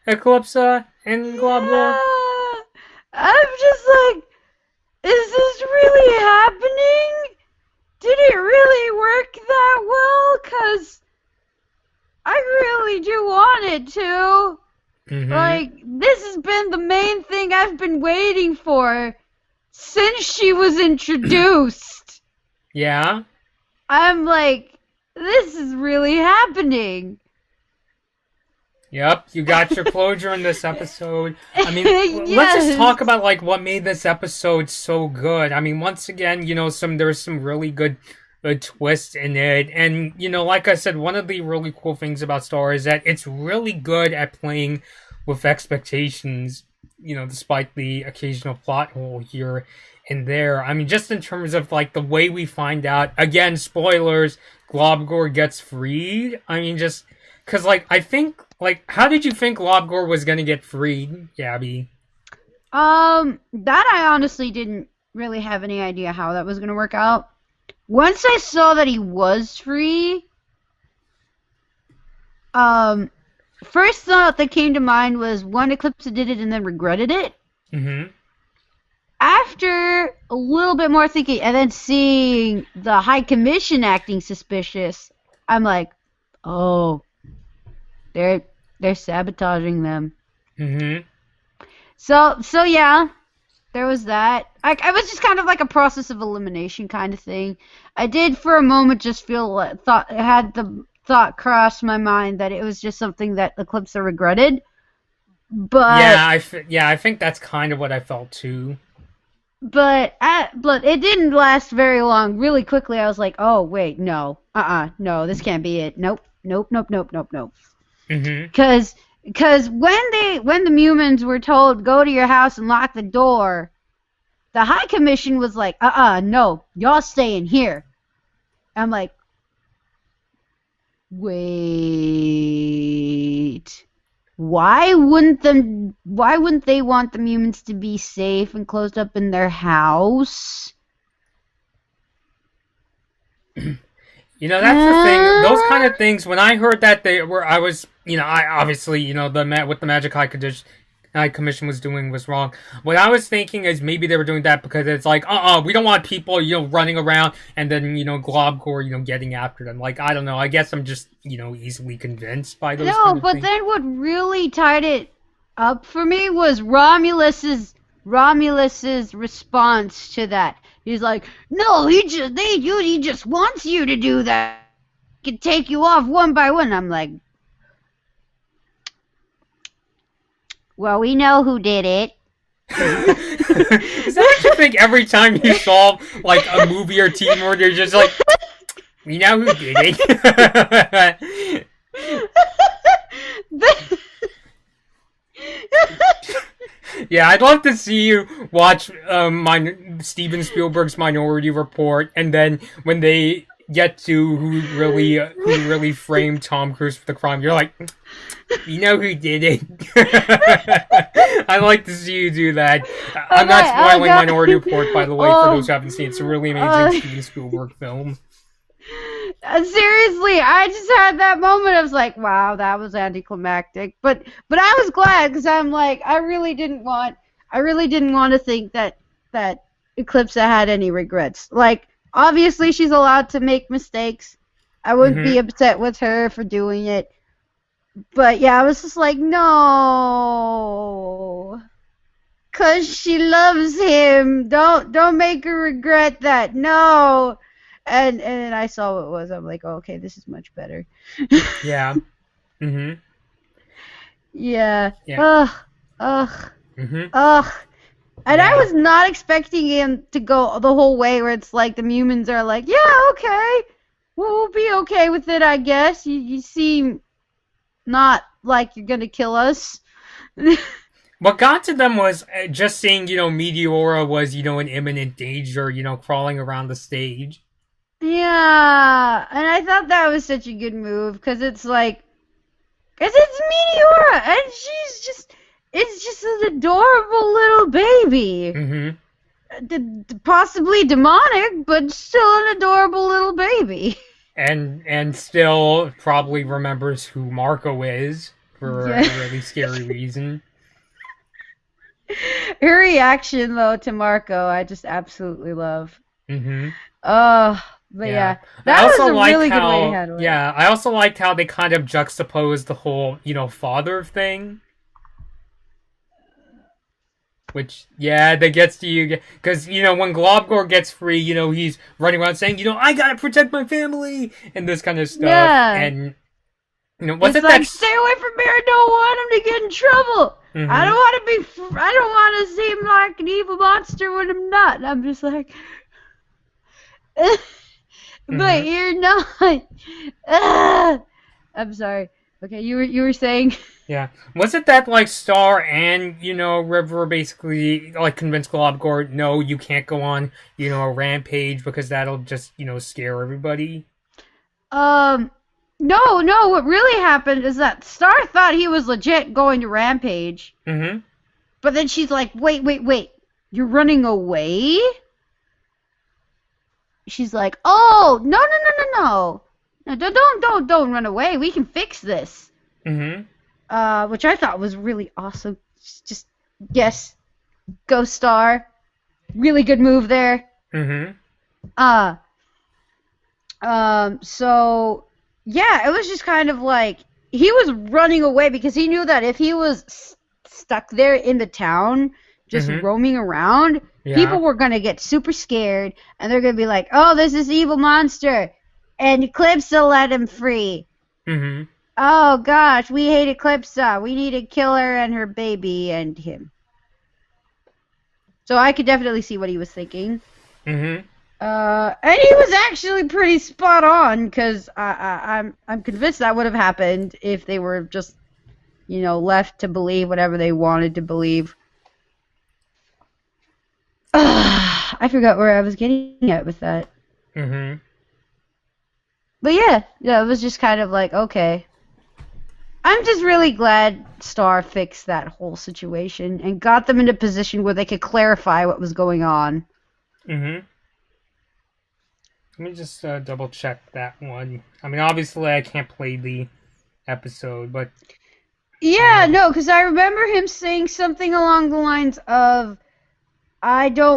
Eclipsa and Globgor.
Yeah. I'm just like, is this really happening? Did it really work that well? 'Cause I really do want it to. Like, this has been the main thing I've been waiting for since she was introduced.
Yeah?
I'm like, this is really happening.
Yep, you got your closure in this episode. I mean, let's just talk about, like, what made this episode so good. I mean, once again, you know, there's some really good twists in it. And, you know, like I said, one of the really cool things about Star is that it's really good at playing with expectations. despite the occasional plot hole here and there. I mean, just in terms of like the way we find out. Again, spoilers. Globgor gets freed. I mean, just because like I think like how did you think Globgor was gonna get freed, Gabby?
That I honestly didn't really have any idea how that was gonna work out. Once I saw that he was free, first thought that came to mind was one, Eclipse did it and then regretted it.
Mm-hmm.
After a little bit more thinking and then seeing the High Commission acting suspicious, I'm like, oh, they're sabotaging them.
Mm-hmm.
So yeah, there was that. I was just kind of like a process of elimination kind of thing. I did for a moment just feel had the thought cross my mind that it was just something that Eclipse regretted. But
I think that's kind of what I felt too.
But it didn't last very long. Really quickly, I was like, oh wait, no, no, this can't be it. Nope.
Mm-hmm.
Because when the Mumins were told go to your house and lock the door, the High Commission was like, no, y'all stay in here. I'm like, wait, why wouldn't they want the Mumins to be safe and closed up in their house?
That's the thing. Those kind of things. When I heard that I obviously, what the Magic High Commission was doing was wrong. What I was thinking is maybe they were doing that because it's like, we don't want people, running around and then, Globgor, getting after them. Like, I don't know. I guess I'm just, easily convinced by those kind of things.
Then what really tied it up for me was Romulus's response to that. He's like, no, he just wants you to do that. He can take you off one by one. I'm like, well, we know who did it.
Is that what you think every time you saw like a movie or TV where you're just like, we know who did it? Yeah, I'd love to see you watch Steven Spielberg's Minority Report, and then when they get to who really framed Tom Cruise for the crime, you're like, you know who did it. I'd like to see you do that. I'm not spoiling Minority Report, by the way, for those who haven't seen it. It's a really amazing Steven Spielberg film.
Seriously, I just had that moment. I was like, wow, that was anticlimactic. But I was glad because I'm like, I really didn't want to think that Eclipse had any regrets. Like, obviously she's allowed to make mistakes. I wouldn't be upset with her for doing it. But yeah, I was just like, no. 'Cause she loves him. Don't make her regret that. No. And I saw what it was. I'm like, oh, okay, this is much better.
Yeah. Mm-hmm.
Yeah.
Yeah.
Ugh.
Mm-hmm.
Ugh. And
Yeah.
I was not expecting him to go the whole way where it's like the Mumins are like, yeah, okay. We'll be okay with it, I guess. You seem not like you're going to kill us.
What got to them was just seeing, Meteora was, in imminent danger, crawling around the stage.
Yeah, and I thought that was such a good move because it's like, because it's Meteora and it's just an adorable little baby.
Mm-hmm.
Possibly demonic, but still an adorable little baby.
And still probably remembers who Marco is for a really scary reason.
Her reaction though to Marco, I just absolutely love.
Mm-hmm.
But yeah, that was a really good way to handle it.
Yeah, I also liked how they kind of juxtaposed the whole, father thing. Which, that gets to you. Because, when Globgor gets free, he's running around saying, I gotta protect my family! And this kind of stuff. Yeah. And, what's
it's
it
like,
that...
stay away from me, I don't want him to get in trouble!
Mm-hmm.
I don't want to seem like an evil monster when I'm not. And I'm just like... But you're not. I'm sorry. Okay, you were saying.
Yeah. Was it that, like, Star and, River basically, like, convinced Globgor, no, you can't go on, a rampage because that'll just, scare everybody?
Um, no. What really happened is that Star thought he was legit going to Rampage,
Mm-hmm.
but then she's like, wait, you're running away? She's like, oh, no. No, don't run away. We can fix this.
Mm-hmm.
Which I thought was really awesome. Just yes, go Star. Really good move there.
Mm-hmm.
Uh, so yeah, it was just kind of like he was running away because he knew that if he was stuck there in the town, just
Mm-hmm.
roaming around,
Yeah.
people were gonna get super scared and they're gonna be like, "Oh, there's this evil monster," and Eclipsa let him free.
Mm-hmm.
Oh gosh, we hate Eclipsa. We need to kill her and her baby and him. So I could definitely see what he was thinking.
Mm-hmm.
And he was actually pretty spot on because I'm convinced that would have happened if they were just, left to believe whatever they wanted to believe. I forgot where I was getting at with that.
Mm-hmm.
But yeah, it was just kind of like, okay. I'm just really glad Star fixed that whole situation and got them in a position where they could clarify what was going on.
Mm-hmm. Let me just double check that one. I mean, obviously, I can't play the episode, but
Yeah, no, because I remember him saying something along the lines of, I know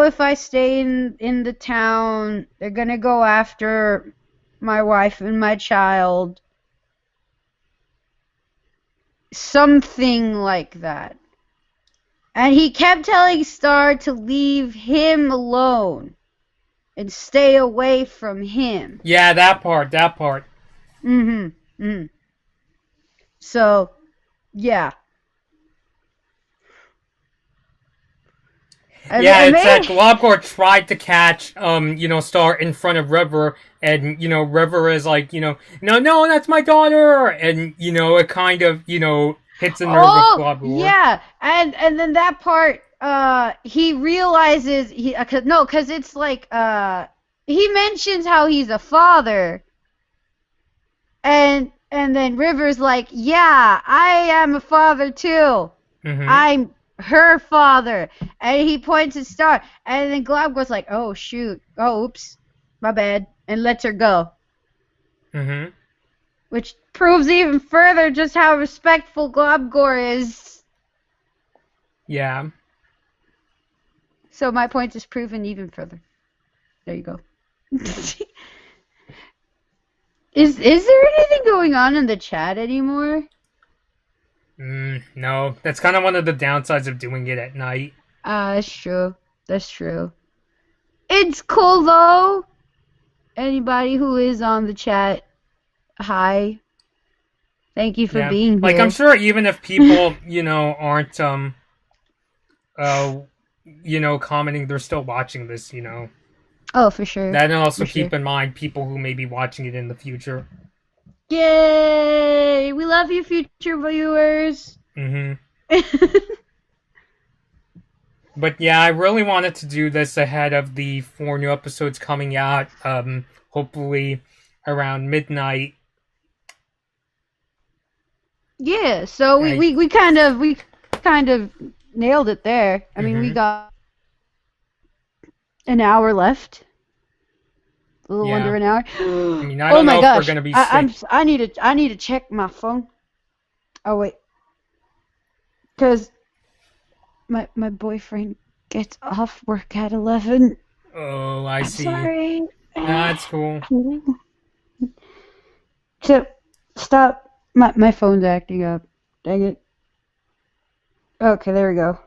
if I stay in the town, they're gonna go after my wife and my child. Something like that. And he kept telling Star to leave him alone and stay away from him.
yeah, that part.
Mm-hmm. So, yeah.
Yeah, it's that Globgor tried to catch, Star in front of River, and, River is like, no, that's my daughter! And, it kind of, hits a nerve with Globgor.
Yeah, and then that part, he realizes, because it's like, he mentions how he's a father, and then River's like, yeah, I am a father too.
Mm-hmm.
I'm her father. And he points at Star. And then Globgor's like, oh, shoot. Oh, oops. My bad. And lets her go.
Mm-hmm.
Which proves even further just how respectful Globgor is.
Yeah.
So my point is proven even further. There you go. Is there anything going on in the chat anymore?
No. That's kind of one of the downsides of doing it at night.
That's true. That's true. It's cool though. Anybody who is on the chat, hi. Thank you for being here.
Like, I'm sure even if people, aren't, commenting, they're still watching this,
Oh, for sure.
That, and also keep in mind people who may be watching it in the future.
Yay! We love you, future viewers.
Mm-hmm. But yeah, I really wanted to do this ahead of the 4 new episodes coming out, hopefully around midnight.
Yeah, so we kind of nailed it there. I mean, we got an hour left. A little under an hour.
I mean, I don't know if we're gonna be sick.
I need to check my phone. Oh wait, because my boyfriend gets off work at 11.
Oh, I see.
Sorry.
That's cool.
So stop. My phone's acting up. Dang it. Okay, there we go.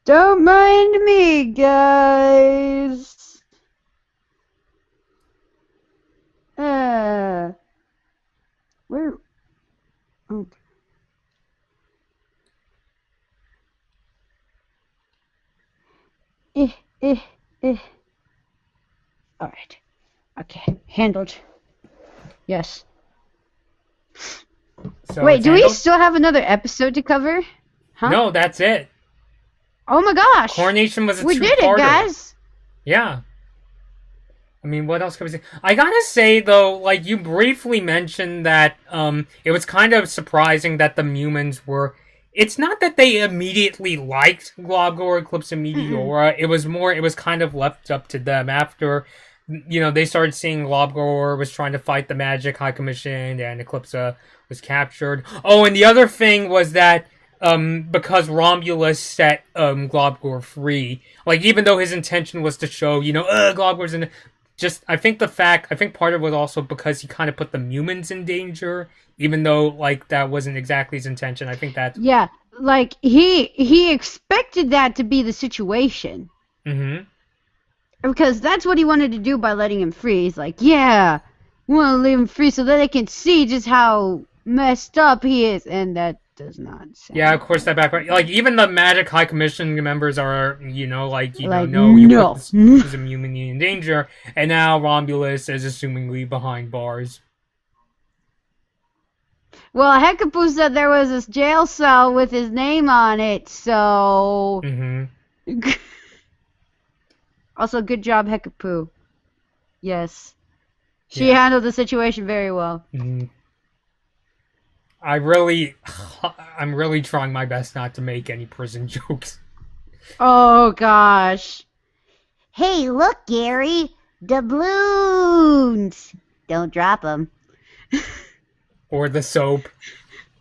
Don't mind me, guys. Where? Okay. Alright. Okay, handled. Yes.
So
Wait,
it's
do we
handled?
still have another episode to cover? Huh?
No, that's it.
Oh my gosh!
Coronation was a
We did it,
two-parter.
guys!
Yeah. I mean, what else can we say? I gotta say, though, like, you briefly mentioned that, it was kind of surprising that the humans were... It's not that they immediately liked Globgor, Eclipse, and Meteora. It was kind of left up to them after, they started seeing Globgor was trying to fight the Magic High Commission, and Eclipse was captured. Oh, and the other thing was that, because Romulus set, Globgor free, like, even though his intention was to show, Globgor's in... I think part of it was also because he kind of put the humans in danger, even though, like, that wasn't exactly his intention. I think that's...
Yeah, like, he expected that to be the situation.
Mm-hmm.
Because that's what he wanted to do by letting him free. He's like, yeah, we want to leave him free so that they can see just how messed up he is. And that does not sound...
Yeah, of course, that background... Like, even the Magic High Commission members are, no, you
no.
put this human in danger, and now Romulus is assumingly behind bars.
Well, Hecapoo said there was this jail cell with his name on it, so...
Mm-hmm.
Also, good job, Hecapoo. Yes. She handled the situation very well.
Mm-hmm. I'm really trying my best not to make any prison jokes.
Oh, gosh.
Hey, look, Gary. Doubloons. Don't drop them.
Or the soap.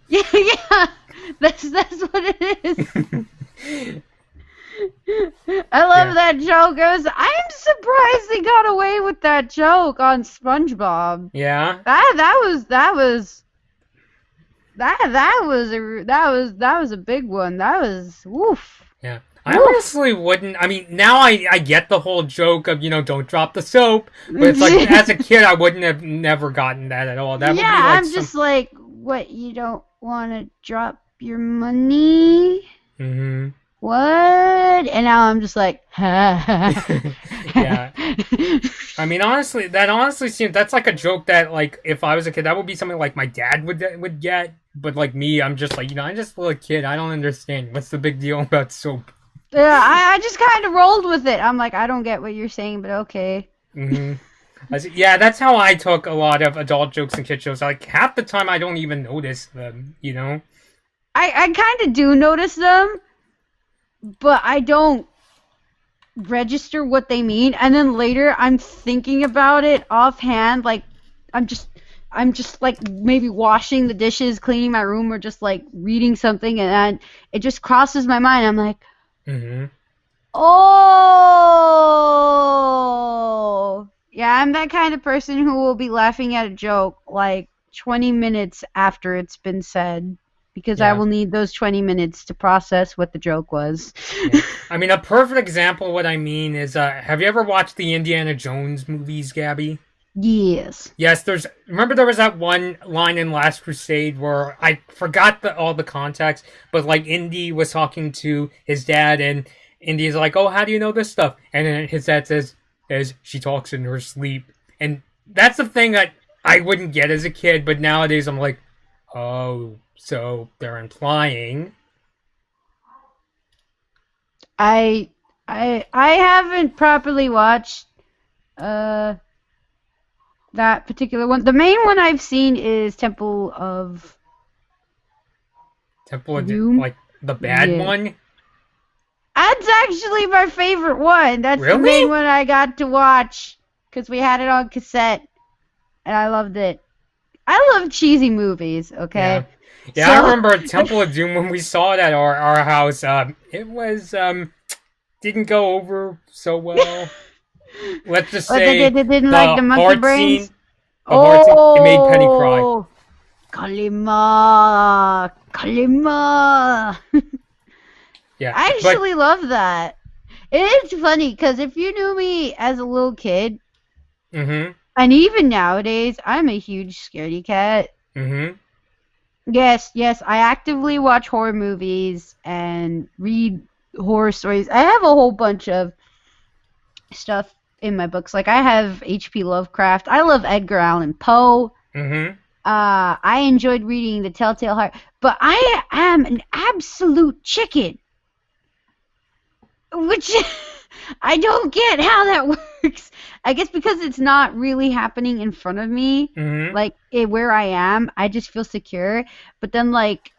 Yeah, that's what it is. I love that joke. I'm surprised they got away with that joke on SpongeBob.
Yeah.
That was a big one. That was woof.
Yeah. I honestly wouldn't. I mean, now I get the whole joke of, don't drop the soap. But it's like, as a kid, I wouldn't have never gotten that at all. That would be like
I'm just like, what, you don't want to drop your money?
Mm-hmm.
What? And now I'm just like,
Yeah. I mean, honestly, seems, that's like a joke that, like, if I was a kid, that would be something like my dad would get. But like me, I'm just like, I'm just a little kid. I don't understand. What's the big deal about soap?
Yeah, I just kind of rolled with it. I'm like, I don't get what you're saying, but okay.
Mm-hmm. Yeah, that's how I took a lot of adult jokes and kid jokes. Like, half the time I don't even notice them,
I kind of do notice them, but I don't register what they mean. And then later I'm thinking about it offhand, like I'm just like maybe washing the dishes, cleaning my room, or just like reading something, and it just crosses my mind. I'm like,
mm-hmm.
Oh, yeah, I'm that kind of person who will be laughing at a joke like 20 minutes after it's been said, because I will need those 20 minutes to process what the joke was.
Yeah. I mean, a perfect example of what I mean is, have you ever watched the Indiana Jones movies, Gaby?
Yes.
Yes, remember there was that one line in Last Crusade where I forgot all the context, but like Indy was talking to his dad, and Indy's like, oh, how do you know this stuff? And then his dad says, as she talks in her sleep. And that's the thing that I wouldn't get as a kid, but nowadays I'm like, oh, so they're implying.
I haven't properly watched that particular one. The main one I've seen is Temple of Doom,
like the bad one.
That's actually my favorite one. That's
really?
The main one I got to watch because we had it on cassette, and I loved it. I love cheesy movies. Okay.
Yeah, so... I remember Temple of Doom when we saw it at our house. It was didn't go over so well. Let's just say
they didn't like the monkey brains.
Scene, it made Penny cry.
Kalima.
Yeah,
I actually love that. It's funny because if you knew me as a little kid,
mm-hmm.
and even nowadays, I'm a huge scaredy cat.
Mm-hmm.
Yes, I actively watch horror movies and read horror stories. I have a whole bunch of stuff in my books. Like, I have H.P. Lovecraft. I love Edgar Allan Poe.
Mm-hmm.
I enjoyed reading The Telltale Heart, but I am an absolute chicken, which I don't get how that works. I guess because it's not really happening in front of me,
Mm-hmm.
like where I am, I just feel secure. But then, like,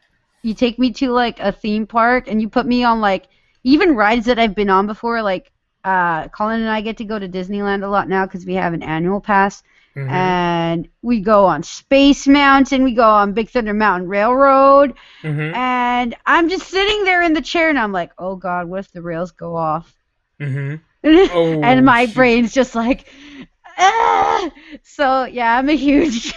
you take me to like a theme park and you put me on like even rides that I've been on before. Like, Colin and I get to go to Disneyland a lot now because we have an annual pass.
Mm-hmm.
And we go on Space Mountain, we go on Big Thunder Mountain Railroad,
Mm-hmm.
and I'm just sitting there in the chair and I'm like, oh God, what if the rails go off?
Mm-hmm.
And
Oh,
my
shoot.
brain's just like, ah! So yeah, I'm a huge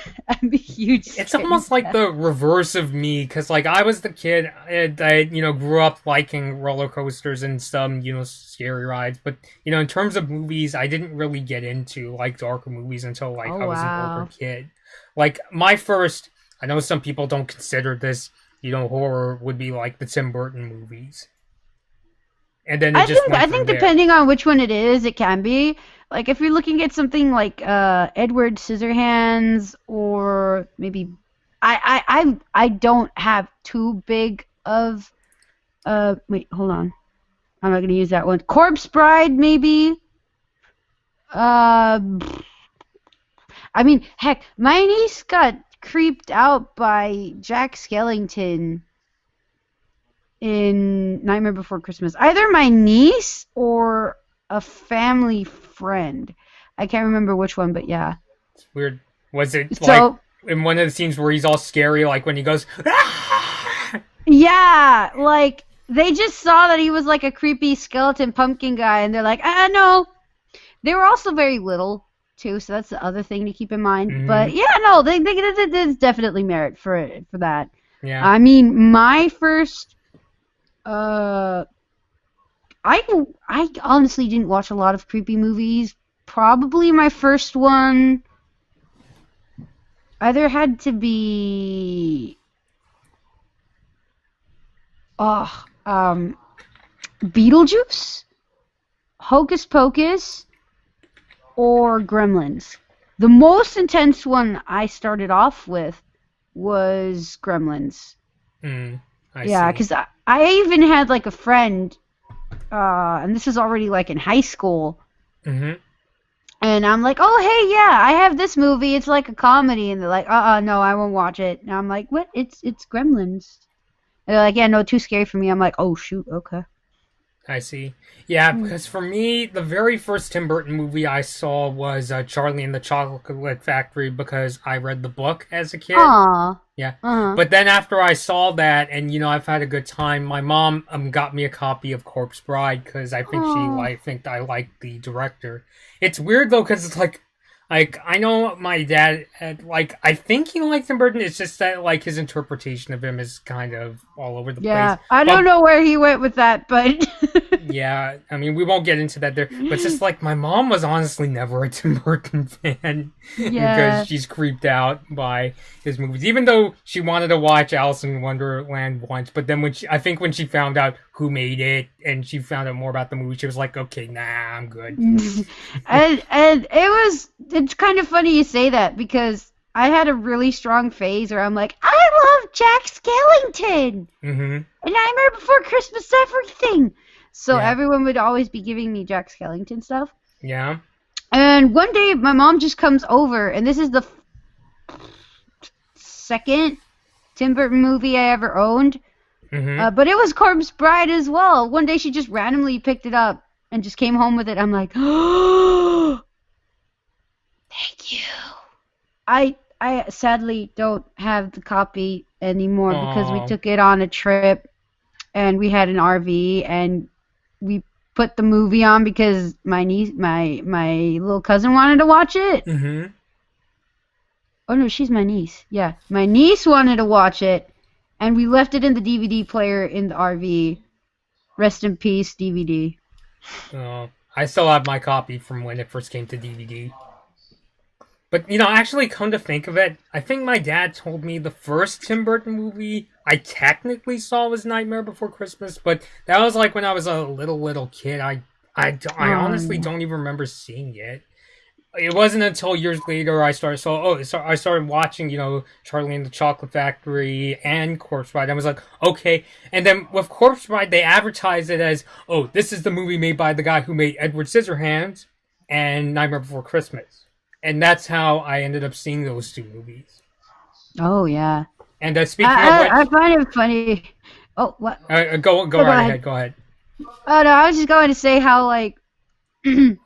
It's
scaredy
almost like
cat.
the reverse of me, because like I was the kid that grew up liking roller coasters and some scary rides, but in terms of movies, I didn't really get into like darker movies until like
Oh
I was an older
wow.
kid. Like my first, I know some people don't consider this horror would be like the Tim Burton movies, and then it
I
just
think
went
I
from
think
there.
depending on which one it is, it can be. Like if you're looking at something like Edward Scissorhands or maybe I don't have too big of wait, hold on. I'm not gonna use that one. Corpse Bride maybe. Uh I mean, heck, my niece got creeped out by Jack Skellington in Nightmare Before Christmas. Either my niece or a family friend. I can't remember which one, but yeah.
It's weird. Was it like
So,
in one of the scenes where he's all scary, like when he goes? "Ah!"
yeah, like they just saw that he was like a creepy skeleton pumpkin guy and they're like, no. They were also very little too, so that's the other thing to keep in mind. But
Mhm.
yeah, no, there's definitely merit for that.
Yeah.
I mean, my first uh I honestly didn't watch a lot of creepy movies. Probably my first one either had to be oh, Beetlejuice, Hocus Pocus, or Gremlins. The most intense one I started off with was Gremlins.
I
Yeah,
see.
because I even had like a friend, and this was already like in high school.
Mhm.
And I'm like, oh, hey, yeah, I have this movie. It's like a comedy. And they're like, no, I won't watch it. And I'm like, what? It's Gremlins. And they're like, yeah, no, too scary for me. I'm like, oh, shoot, okay.
I see. Yeah, because for me, the very first Tim Burton movie I saw was Charlie and the Chocolate Factory because I read the book as a kid.
Aw.
Yeah.
Uh-huh.
But then after I saw that, and I've had a good time. My mom got me a copy of Corpse Bride because I think
Aw.
think I liked the director. It's weird though because it's like I know my dad I think he liked Tim Burton. It's just that like his interpretation of him is kind of all over the place.
Yeah, I
But
don't know where he went with that, but
yeah, I mean, we won't get into that there, but it's just like my mom was honestly never a Tim Burton fan
yeah.
because she's creeped out by his movies. Even though she wanted to watch Alice in Wonderland once, but then I think when she found out who made it and she found out more about the movie, she was like, "Okay, nah, I'm good."
And it's kind of funny you say that because I had a really strong phase where I'm like, I love Jack Skellington
Mm-hmm.
and Nightmare Before Christmas everything. So
Yeah.
everyone would always be giving me Jack Skellington stuff.
Yeah.
And one day my mom just comes over, and this is the second Tim Burton movie I ever owned.
Mm-hmm.
But it was Corpse Bride as well. One day she just randomly picked it up and just came home with it. I'm like, oh, thank you. I sadly don't have the copy anymore because we
Aw.
took it on a trip and we had an RV and we put the movie on because my niece, my little cousin wanted to watch it.
Mm-hmm.
Oh no, she's my niece. Yeah, my niece wanted to watch it, and we left it in the DVD player in the RV. Rest in peace, DVD.
I still have my copy from when it first came to DVD. But, actually, come to think of it, I think my dad told me the first Tim Burton movie I technically saw was Nightmare Before Christmas, but that was when I was a little kid. I honestly don't even remember seeing it. it wasn't until years later I started. So I started watching, Charlie and the Chocolate Factory and Corpse Bride. I was like, okay. And then with Corpse Bride, they advertised it as, oh, this is the movie made by the guy who made Edward Scissorhands and Nightmare Before Christmas. And that's how I ended up seeing those two movies.
Oh yeah.
And speaking of which,
I find it funny. Oh, what?
Go right ahead. Go ahead.
Oh no, I was just going to say how like I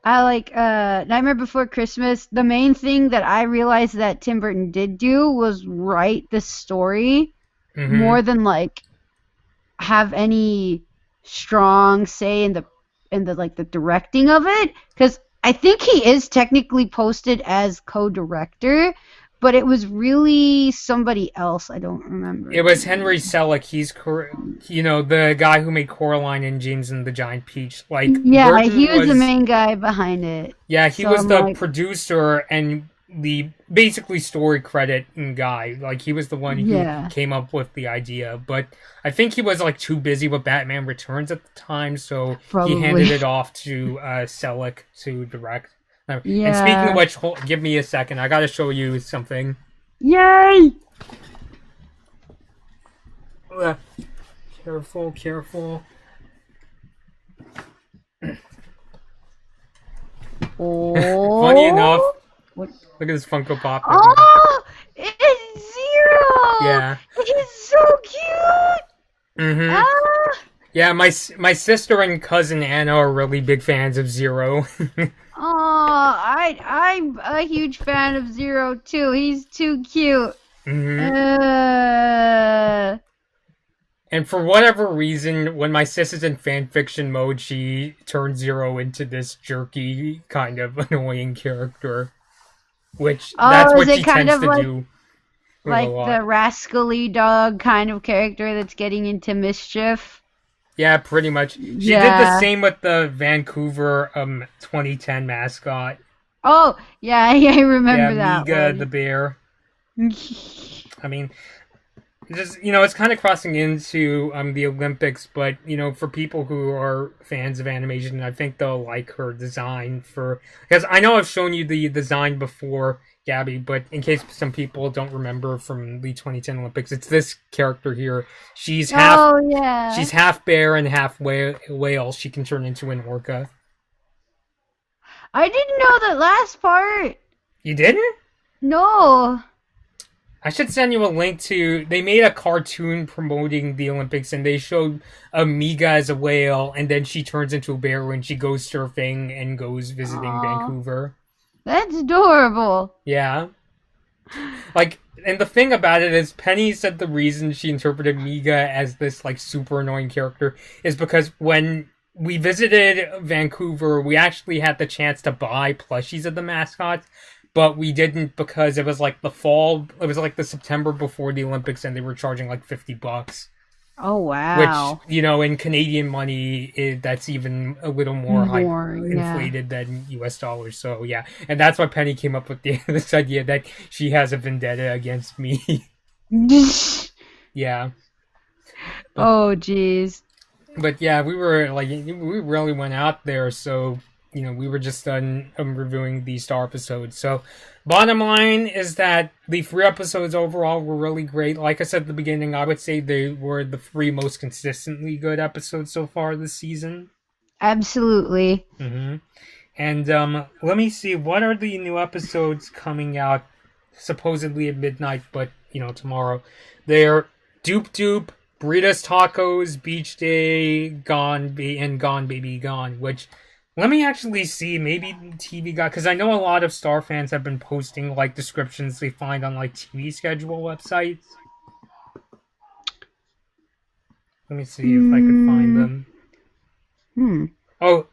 like Nightmare Before Christmas. The main thing that I realized that Tim Burton did do was write the story more than like have any strong say in the like the directing of it, because I think he is technically posted as co-director, but it was really somebody else. I don't remember.
It was Henry Selick. He's, the guy who made Coraline and James and the Giant Peach. Like,
yeah,
Burton
he was the main guy behind it.
Yeah, he was the producer and the basically story credit guy. Like, he was the one who came up with the idea. But I think he was like too busy with Batman Returns at the time, so he handed it off to Selick to direct. Yeah. And speaking of which, give me a second. I gotta show you something.
Yay!
Careful.
Oh.
Funny enough.
What?
Look at this Funko Pop.
Oh! It's Zero! Yeah. It's so cute! Ah!
Yeah, my sister and cousin Anna are really big fans of Zero.
I'm a huge fan of Zero too. He's too cute.
And for whatever reason, when my sister's in fanfiction mode, she turns Zero into this jerky, kind of annoying character. Which, that's what she tends to do.
Like the rascally dog kind of character that's getting into mischief?
Yeah, pretty much. She did the same with the Vancouver 2010 mascot.
Oh, yeah, I remember that
Miga
one.
the bear. I mean, just, it's kind of crossing into the Olympics, but, for people who are fans of animation, I think they'll like her design because I know I've shown you the design before, Gaby, but in case some people don't remember from the 2010 Olympics, it's this character here. She's half bear and half whale. She can turn into an orca.
I didn't know that last part.
You didn't?
No.
I should send you a link to... They made a cartoon promoting the Olympics, and they showed Amiga as a whale, and then she turns into a bear when she goes surfing and goes visiting Vancouver.
That's adorable.
Yeah. Like, and the thing about it is, Penny said the reason she interpreted Miga as this, like, super annoying character is because when we visited Vancouver, we actually had the chance to buy plushies of the mascots, but we didn't because it was like the fall, it was like the September before the Olympics, and they were charging like $50.
Oh, wow.
Which, in Canadian money, that's even a little more inflated than US dollars. So, yeah. And that's why Penny came up with this idea that she has a vendetta against me. Yeah.
Oh, jeez.
But, yeah, we really went out there, so... we were just done reviewing the Star episodes. So, bottom line is that the 3 episodes overall were really great. Like I said at the beginning, I would say they were the 3 most consistently good episodes so far this season.
Absolutely.
And let me see, what are the new episodes coming out supposedly at midnight, but, tomorrow? They're Doop Doop, Burritos Tacos, Beach Day, and Gone Baby Gone, which... Let me actually see, maybe TV Guide, because I know a lot of Star fans have been posting, like, descriptions they find on, like, TV schedule websites. Let me see if I could find them. Oh,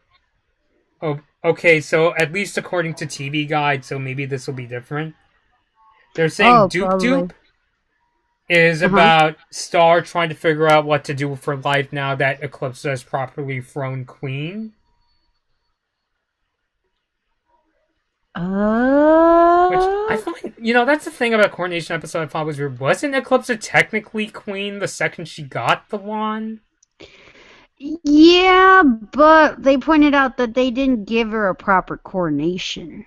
okay, so at least according to TV Guide, so maybe this will be different. They're saying Doop Doop is about Star trying to figure out what to do with her life now that Eclipse has properly thrown Queen. Which I find, that's the thing about Coronation episode I thought was weird. Wasn't Eclipse technically queen the second she got the wand?
Yeah, but they pointed out that they didn't give her a proper coronation.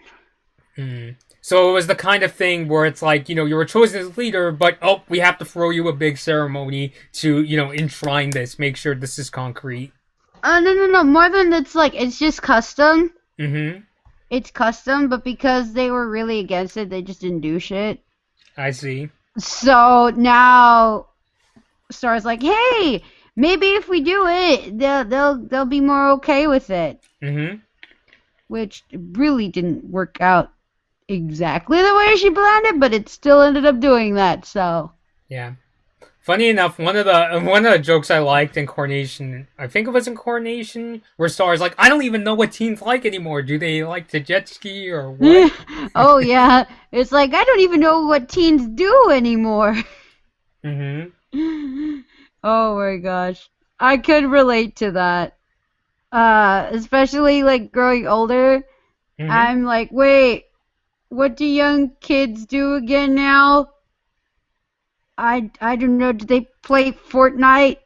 Hmm. So it was the kind of thing where it's like, you were chosen as leader, but we have to throw you a big ceremony to, enshrine this, make sure this is concrete.
No. More than it's just custom.
Mm-hmm.
It's custom, but because they were really against it, they just didn't do shit.
I see.
So now Star's like, hey, maybe if we do it, they'll be more okay with it.
Mm-hmm.
Which really didn't work out exactly the way she planned it, but it still ended up doing that. So
yeah. Funny enough, one of the jokes I liked in Coronation, I think it was in Coronation, where Star's like, I don't even know what teens like anymore. Do they like to jet ski or what?
oh yeah, it's like I don't even know what teens do anymore.
Mm-hmm.
Oh my gosh, I could relate to that. Especially growing older.
Mm-hmm.
I'm like, wait, what do young kids do again now? I don't know. Do they play Fortnite?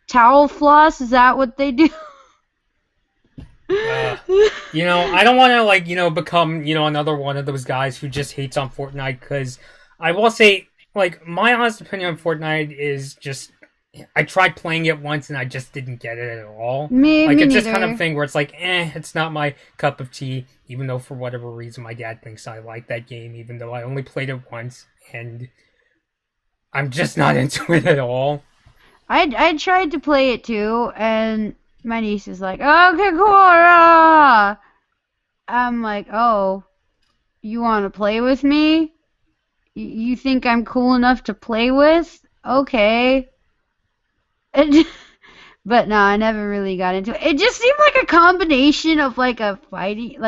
Towel floss? Is that what they do?
I don't want to become another one of those guys who just hates on Fortnite, because I will say, my honest opinion on Fortnite is just, I tried playing it once and I just didn't get it at all.
Me
It's
neither.
just kind of thing where it's like, it's not my cup of tea, even though for whatever reason my dad thinks I like that game, even though I only played it once, and I'm just not into it at all.
I tried to play it too, and my niece is like, okay, cool. I'm like, oh, you want to play with me? You think I'm cool enough to play with? Okay. But no, I never really got into it. It just seemed like a combination of a fighting,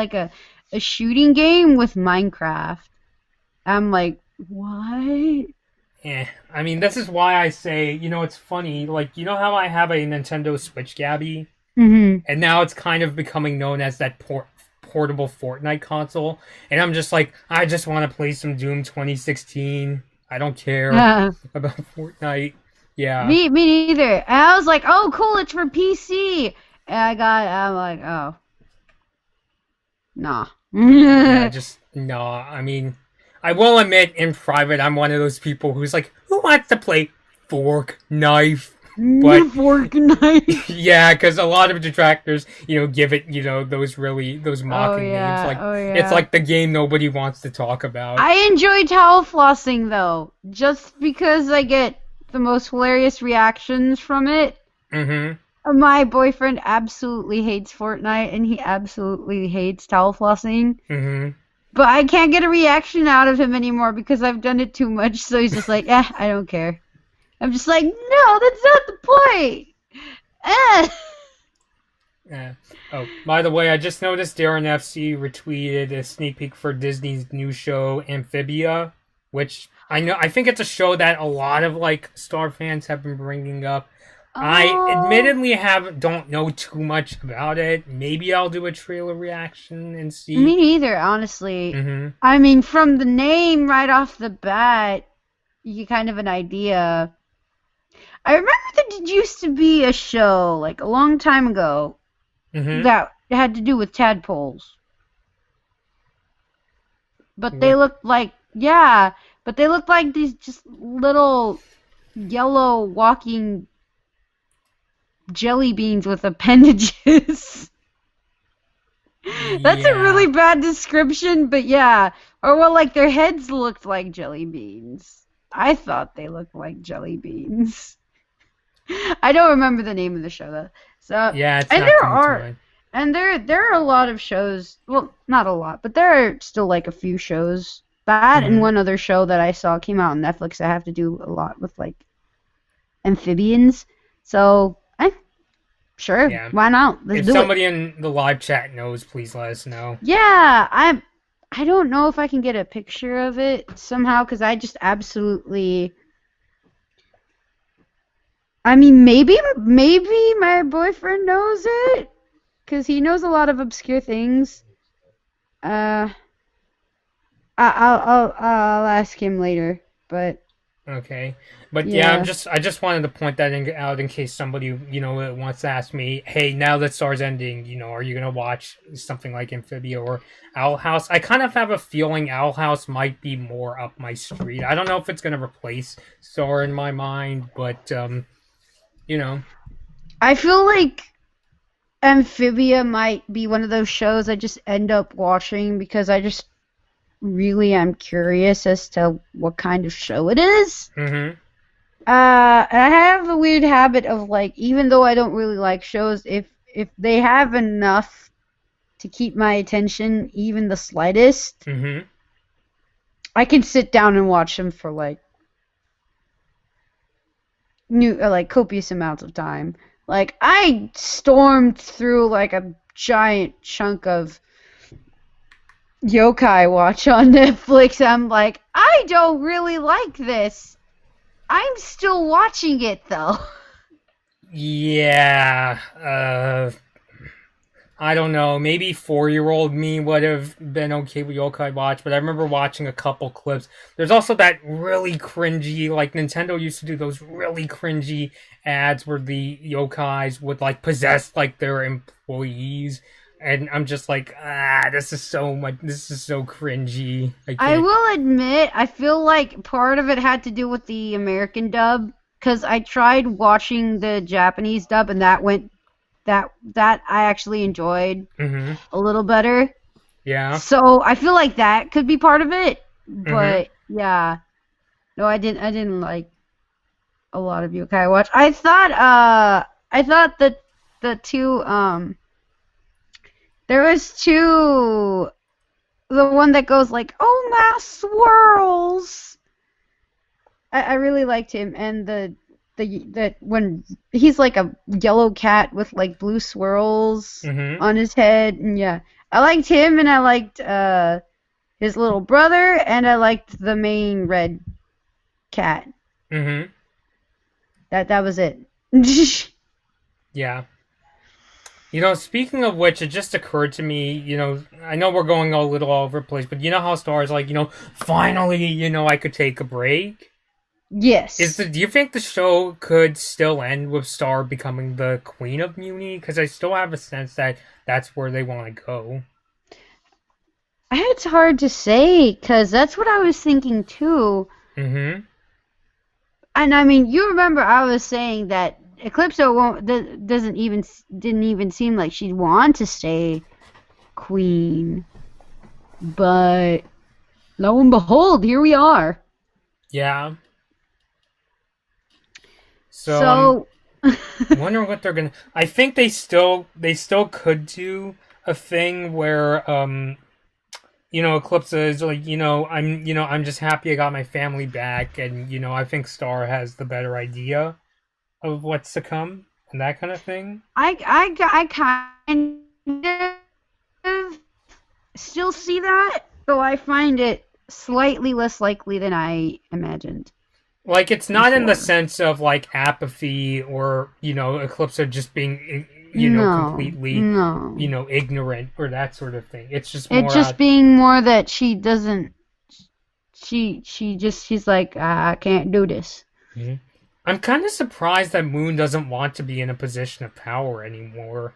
a shooting game with Minecraft. I'm like, what?
I mean, this is why I say, it's funny, how I have a Nintendo Switch, Gaby?
Mm-hmm.
And now it's kind of becoming known as that portable Fortnite console. And I'm just like, I just want to play some Doom 2016. I don't care about Fortnite. Yeah.
Me neither. And I was like, oh, cool, it's for PC. And I'm like, oh. Nah.
Yeah, no. I mean, I will admit, in private, I'm one of those people who's like, who wants to play Fork Knife? But
Fork Knife.
yeah, because a lot of detractors, give it, those mocking names. It's like the game nobody wants to talk about.
I enjoy towel flossing though, just because I get the most hilarious reactions from it.
Mm-hmm.
My boyfriend absolutely hates Fortnite, and he absolutely hates towel flossing.
Mm-hmm.
But I can't get a reaction out of him anymore because I've done it too much, so he's just like, I don't care. I'm just like, no, that's not the point.
Yeah. Oh, by the way, I just noticed Darren FC retweeted a sneak peek for Disney's new show, Amphibia, which I think it's a show that a lot of Star fans have been bringing up.
Oh.
I admittedly don't know too much about it. Maybe I'll do a trailer reaction and see.
Me neither, honestly.
Mm-hmm.
I mean, from the name right off the bat, you get kind of an idea. I remember there used to be a show, a long time ago, that had to do with tadpoles. But they looked like these just little yellow walking jelly beans with appendages. That's a really bad description, but yeah. Or their heads looked like jelly beans. I thought they looked like jelly beans. I don't remember the name of the show though. So
yeah, it's
and
not
there
coming
are
to mind.
and there are a lot of shows. Well, not a lot, but there are still a few shows. That and one other show that I saw came out on Netflix that have to do a lot with amphibians. So sure,
Yeah.
why not? Let's
If
do
somebody
it.
in the live chat knows, please let us know.
Yeah, I don't know if I can get a picture of it somehow because I just absolutely. I mean, maybe my boyfriend knows it, because he knows a lot of obscure things. I'll ask him later, but
Okay, but yeah,
Yeah.
I just wanted to point that out in case somebody wants to ask me, hey, now that Star's ending, are you gonna watch something like Amphibia or Owl House? I kind of have a feeling Owl House might be more up my street. I don't know if it's gonna replace Star in my mind, but you know,
I feel like Amphibia might be one of those shows I just end up watching because I just really am curious as to what kind of show it is.
mm-hmm,
I have a weird habit of like, even though I don't really like shows, if they have enough to keep my attention, even the slightest,
mm-hmm.
I can sit down and watch them for like copious amounts of time. Like I stormed through like a giant chunk of Yokai Watch on Netflix. I'm like, I don't really like this. I'm still watching it though.
Yeah, I don't know. Maybe 4-year-old me would have been okay with Yokai Watch, but I remember watching a couple clips. There's also that really cringy, like Nintendo used to do those really cringy ads where the yokais would like possess like their employees, and I'm just like, this is so cringy.
I will admit, I feel like part of it had to do with the American dub, because I tried watching the Japanese dub, and that I actually enjoyed
Mm-hmm.
a little better.
Yeah.
So I feel like that could be part of it, but yeah, no, I didn't like a lot of Yokai Watch. I thought that the two there was two, the one that goes like, oh my swirls. I really liked him, and the when he's like a yellow cat with like blue swirls on his head, and yeah, I liked him, and I liked his little brother, and I liked the main red cat.
Mm-hmm.
That was it.
Yeah. Speaking of which, it just occurred to me, I know we're going a little all over the place, but you know how Star is like, finally, I could take a break?
Yes.
Do you think the show could still end with Star becoming the Queen of Muni? Because I still have a sense that that's where they want to go.
It's hard to say, because that's what I was thinking too.
Mm-hmm.
And I mean, you remember I was saying that Eclipso didn't even seem like she'd want to stay queen. But lo and behold, here we are.
Yeah. So I'm wondering what they're gonna. I think they still could do a thing where Eclipse is like, I'm just happy I got my family back, and I think Star has the better idea of what's to come and that kind of thing.
I kind of still see that, though I find it slightly less likely than I imagined.
Like, it's not in the sense of like apathy or Eclipse just being completely ignorant or that sort of thing. It's just more
being more that she doesn't. She's like, I can't do this.
Mm-hmm. I'm kind of surprised that Moon doesn't want to be in a position of power anymore.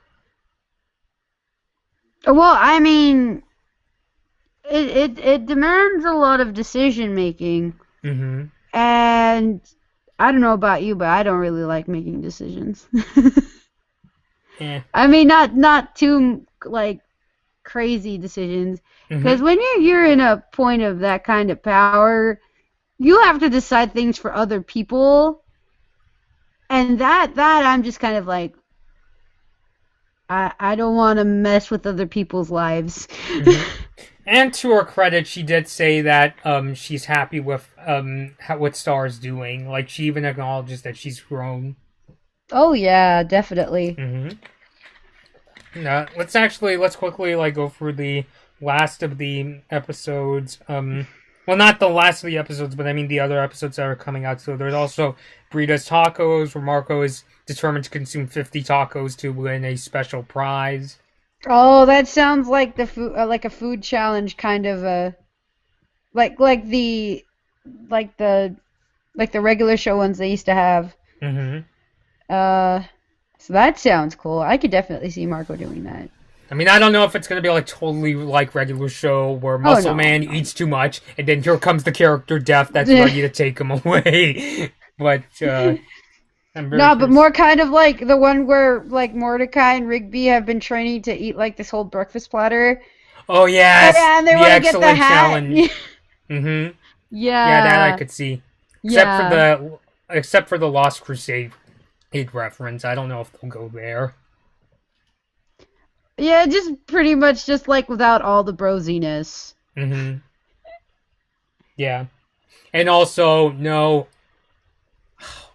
Well, I mean, it demands a lot of decision making.
Mm-hmm.
And I don't know about you, but I don't really like making decisions. I mean, not too like crazy decisions, because when you're in a point of that kind of power, you have to decide things for other people, and that I'm just kind of like, I don't want to mess with other people's lives.
And to her credit, she did say that she's happy with what Star's doing. Like, she even acknowledges that she's grown.
Oh yeah, definitely.
Let's quickly go through the last of the episodes. Well, not the last of the episodes, but I mean the other episodes that are coming out. So there's also Brita's Tacos, where Marco is determined to consume 50 tacos to win a special prize.
Oh, that sounds like the food, like a food challenge kind of like the like the regular show ones they used to have.
Mm-hmm.
So that sounds cool. I could definitely see Marco doing that.
I mean, I don't know if it's gonna be like totally like regular show where Muscle Man eats too much, and then here comes the character Death that's ready to take him away. But I'm very
No, but
curious.
more kind of like the one where like Mordecai and Rigby have been training to eat like this whole breakfast platter.
Oh yes,
And they
the
want to get the
excellent
hat.
challenge. Mm-hmm. Yeah, that I could see. Except for the Lost Crusade reference, I don't know if they'll go there.
Yeah, just pretty much just like without all the brosiness.
Mm-hmm. Yeah, and also no.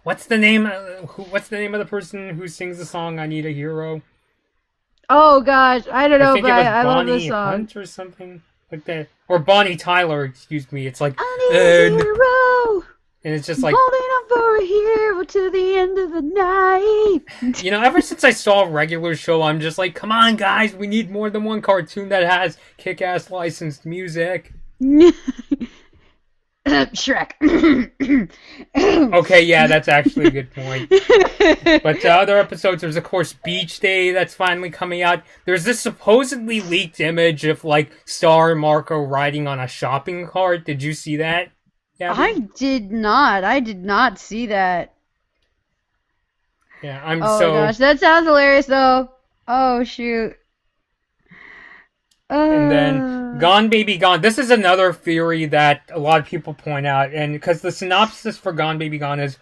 What's the name? What's the name of the person who sings the song "I Need a Hero"?
Oh gosh, I don't know,
I think
but
it was
I love
Bonnie
this song.
Hunt or something like that, or Bonnie Tyler. Excuse me. It's like,
I need a hero.
and it's just like,
Holding on for a hero to the end of the night.
you know, ever since I saw a regular show, I'm just like, come on, guys, we need more than one cartoon that has kick-ass licensed music.
Shrek.
Okay, yeah, that's actually a good point. But other episodes, there's of course Beach Day that's finally coming out. There's this supposedly leaked image of like Star and Marco riding on a shopping cart. Did you see that? Yeah.
I did not see that.
Yeah,
Oh gosh, that sounds hilarious though. Oh shoot.
And then Gone Baby Gone. This is another theory that a lot of people point out, and because the synopsis for Gone Baby Gone is,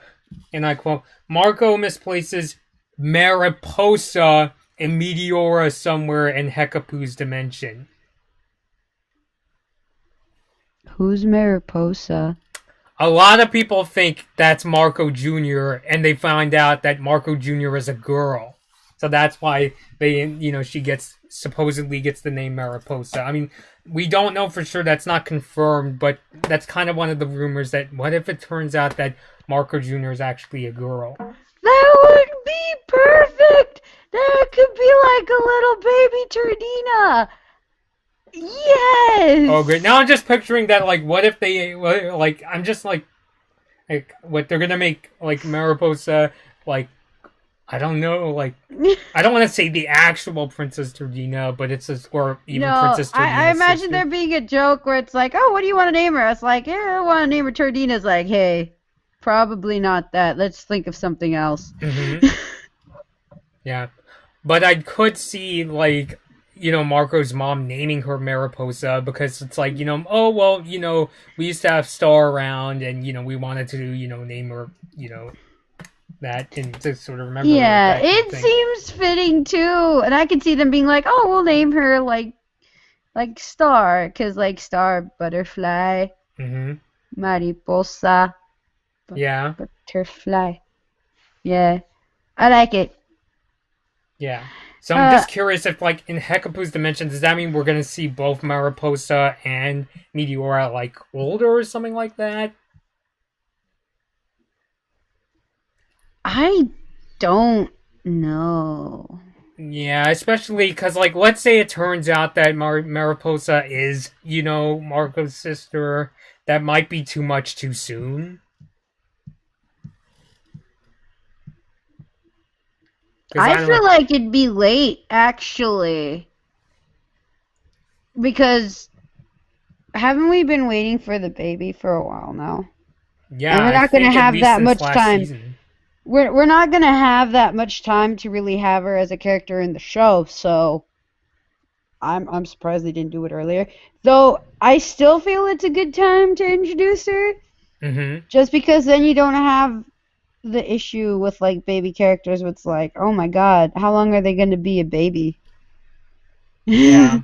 and I quote, Marco misplaces Mariposa and Meteora somewhere in Hekapu's dimension.
Who's Mariposa?
A lot of people think that's Marco Jr., and they find out that Marco Jr. is a girl. So that's why she supposedly gets the name Mariposa. I mean, we don't know for sure, that's not confirmed, but that's kind of one of the rumors that what if it turns out that Marco Jr. is actually a girl?
That would be perfect! That could be like a little baby Turdina! Yes!
Oh, great. Now I'm just picturing that, like, what if they, like, I'm just like, what they're gonna make, like, Mariposa, like, I don't know, like, I don't want to say the actual Princess Turdina, but it's or even Princess Turdina.
I imagine there being a joke where it's like, oh, what do you want to name her? It's like, yeah, I want to name her Turdina. It's like, hey, probably not that. Let's think of something else.
Mm-hmm. Yeah. But I could see, like, Marco's mom naming her Mariposa because it's like, oh, well, we used to have Star around and, we wanted to, name her, that and to sort of remember.
Yeah, it seems fitting too, and I can see them being like, "Oh, we'll name her like Star, because like Star, butterfly, Mariposa,
yeah,
butterfly." Yeah, I like it.
Yeah. So I'm just curious if, like, in Hekapu's dimension, does that mean we're gonna see both Mariposa and Meteora like older or something like that?
I don't know.
Yeah, especially because, like, let's say it turns out that Mariposa is, Marco's sister. That might be too much too soon.
I feel like it'd be late, actually. Because haven't we been waiting for the baby for a while now?
Yeah,
and we're not going to have that much time.
Season.
We're not going to have that much time to really have her as a character in the show, so I'm surprised they didn't do it earlier. Though I still feel it's a good time to introduce her.
Mm-hmm.
Just because then you don't have the issue with like baby characters where it's like, oh my god, how long are they going to be a baby?
Yeah.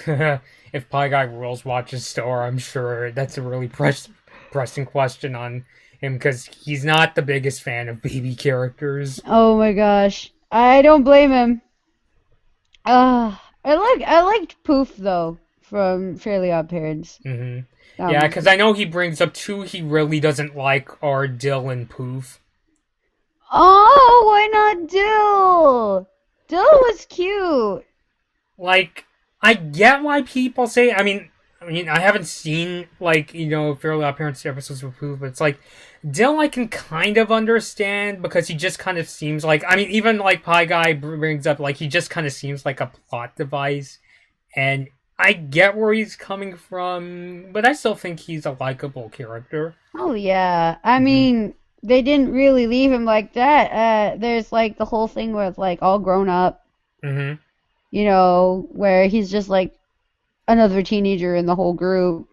If Pie Guy Rules watches Star, I'm sure that's a really pressing question on him because he's not the biggest fan of baby characters.
Oh my gosh, I don't blame him. I liked Poof though from Fairly Odd Parents.
Mm-hmm. Yeah, because I know he brings up two he really doesn't like are Dill and Poof.
Oh, why not Dill? Dill was cute.
Like, I get why people say. I mean, I haven't seen like Fairly Odd Parents episodes with Poof, but it's like Dill I can kind of understand because he just kind of seems like, I mean, even like Pie Guy brings up, like, he just kind of seems like a plot device, and I get where he's coming from, but I still think he's a likable character.
Oh yeah. I
Mhm.
mean, they didn't really leave him like that. There's like the whole thing where it's like all grown up,
Mm-hmm.
you know, where he's just like another teenager in the whole group.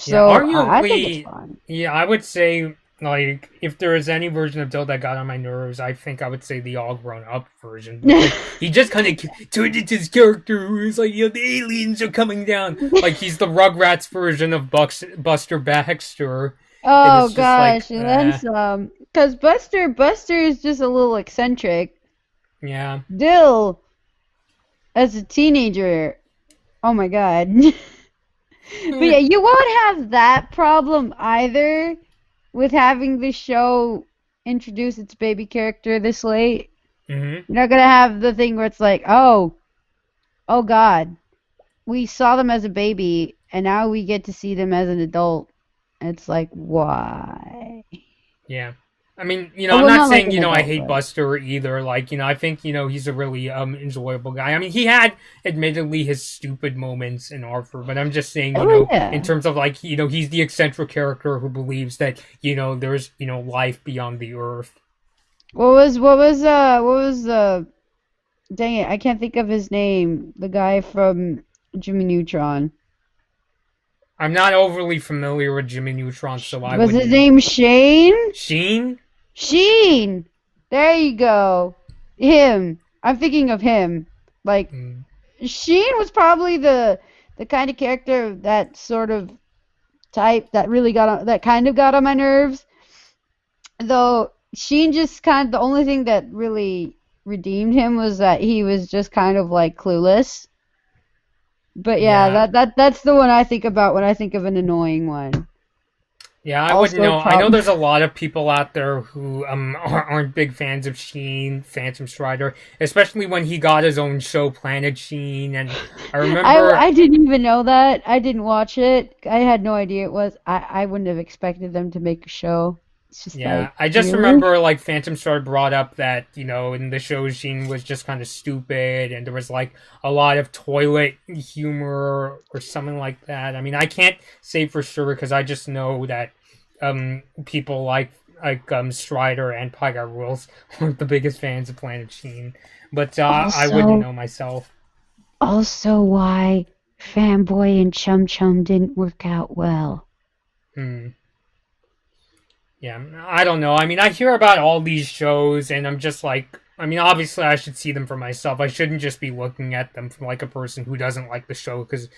Yeah,
So I think it's
arguably,
fun.
yeah, I would say, like, if there is any version of Dill that got on my nerves, I think I would say the all grown up version, because he just kind of turned into his character who's like, the aliens are coming down. Like, he's the Rugrats version of Buster Baxter, and
Oh
it's just like,
gosh, and then some. Cause Buster is just a little eccentric.
yeah.
Dill, as a teenager, oh my god. But yeah, you won't have that problem either with having the show introduce its baby character this late.
Mm-hmm.
You're not gonna have the thing where it's like, oh god, we saw them as a baby and now we get to see them as an adult. It's like, why?
Yeah. I mean,
Oh,
I'm
well,
not
not like
saying,
an
I
adult,
hate
but
Buster either. Like, I think, he's a really enjoyable guy. I mean, he had admittedly his stupid moments in Arthur, but I'm just saying,
oh
in
yeah.
terms of like, he's the eccentric character who believes that, there's, life beyond the earth.
What was dang it, I can't think of his name. The guy from Jimmy Neutron.
I'm not overly familiar with Jimmy Neutron, so I
Was his
wouldn't.
name Shane?
Sheen?
Sheen. There you go. Him. I'm thinking of him. Like
Mm.
Sheen was probably the kind of character that sort of type that really kind of got on my nerves. Though Sheen just kind of the only thing that really redeemed him was that he was just kind of like clueless. But yeah,
Yeah.
that's the one I think about when I think of an annoying one.
Yeah, I wouldn't
Also,
know. I know there's a lot of people out there who aren't big fans of Sheen, Phantom Strider, especially when he got his own show, Planet Sheen. And I remember,
I didn't even know that. I didn't watch it. I had no idea it was. I wouldn't have expected them to make a show. It's just
yeah,
like,
I just
really?
remember like Phantom Strider brought up that in the show Sheen was just kind of stupid, and there was like a lot of toilet humor or something like that. I mean, I can't say for sure because I just know that people like Strider and Pie Guy Rules weren't the biggest fans of Planet Sheen, but I wouldn't
Also,
know myself.
also why Fanboy and Chum Chum didn't work out well.
Hmm. Yeah, I don't know. I mean, I hear about all these shows, and I'm just like, I mean, obviously, I should see them for myself. I shouldn't just be looking at them from like a person who doesn't like the show, because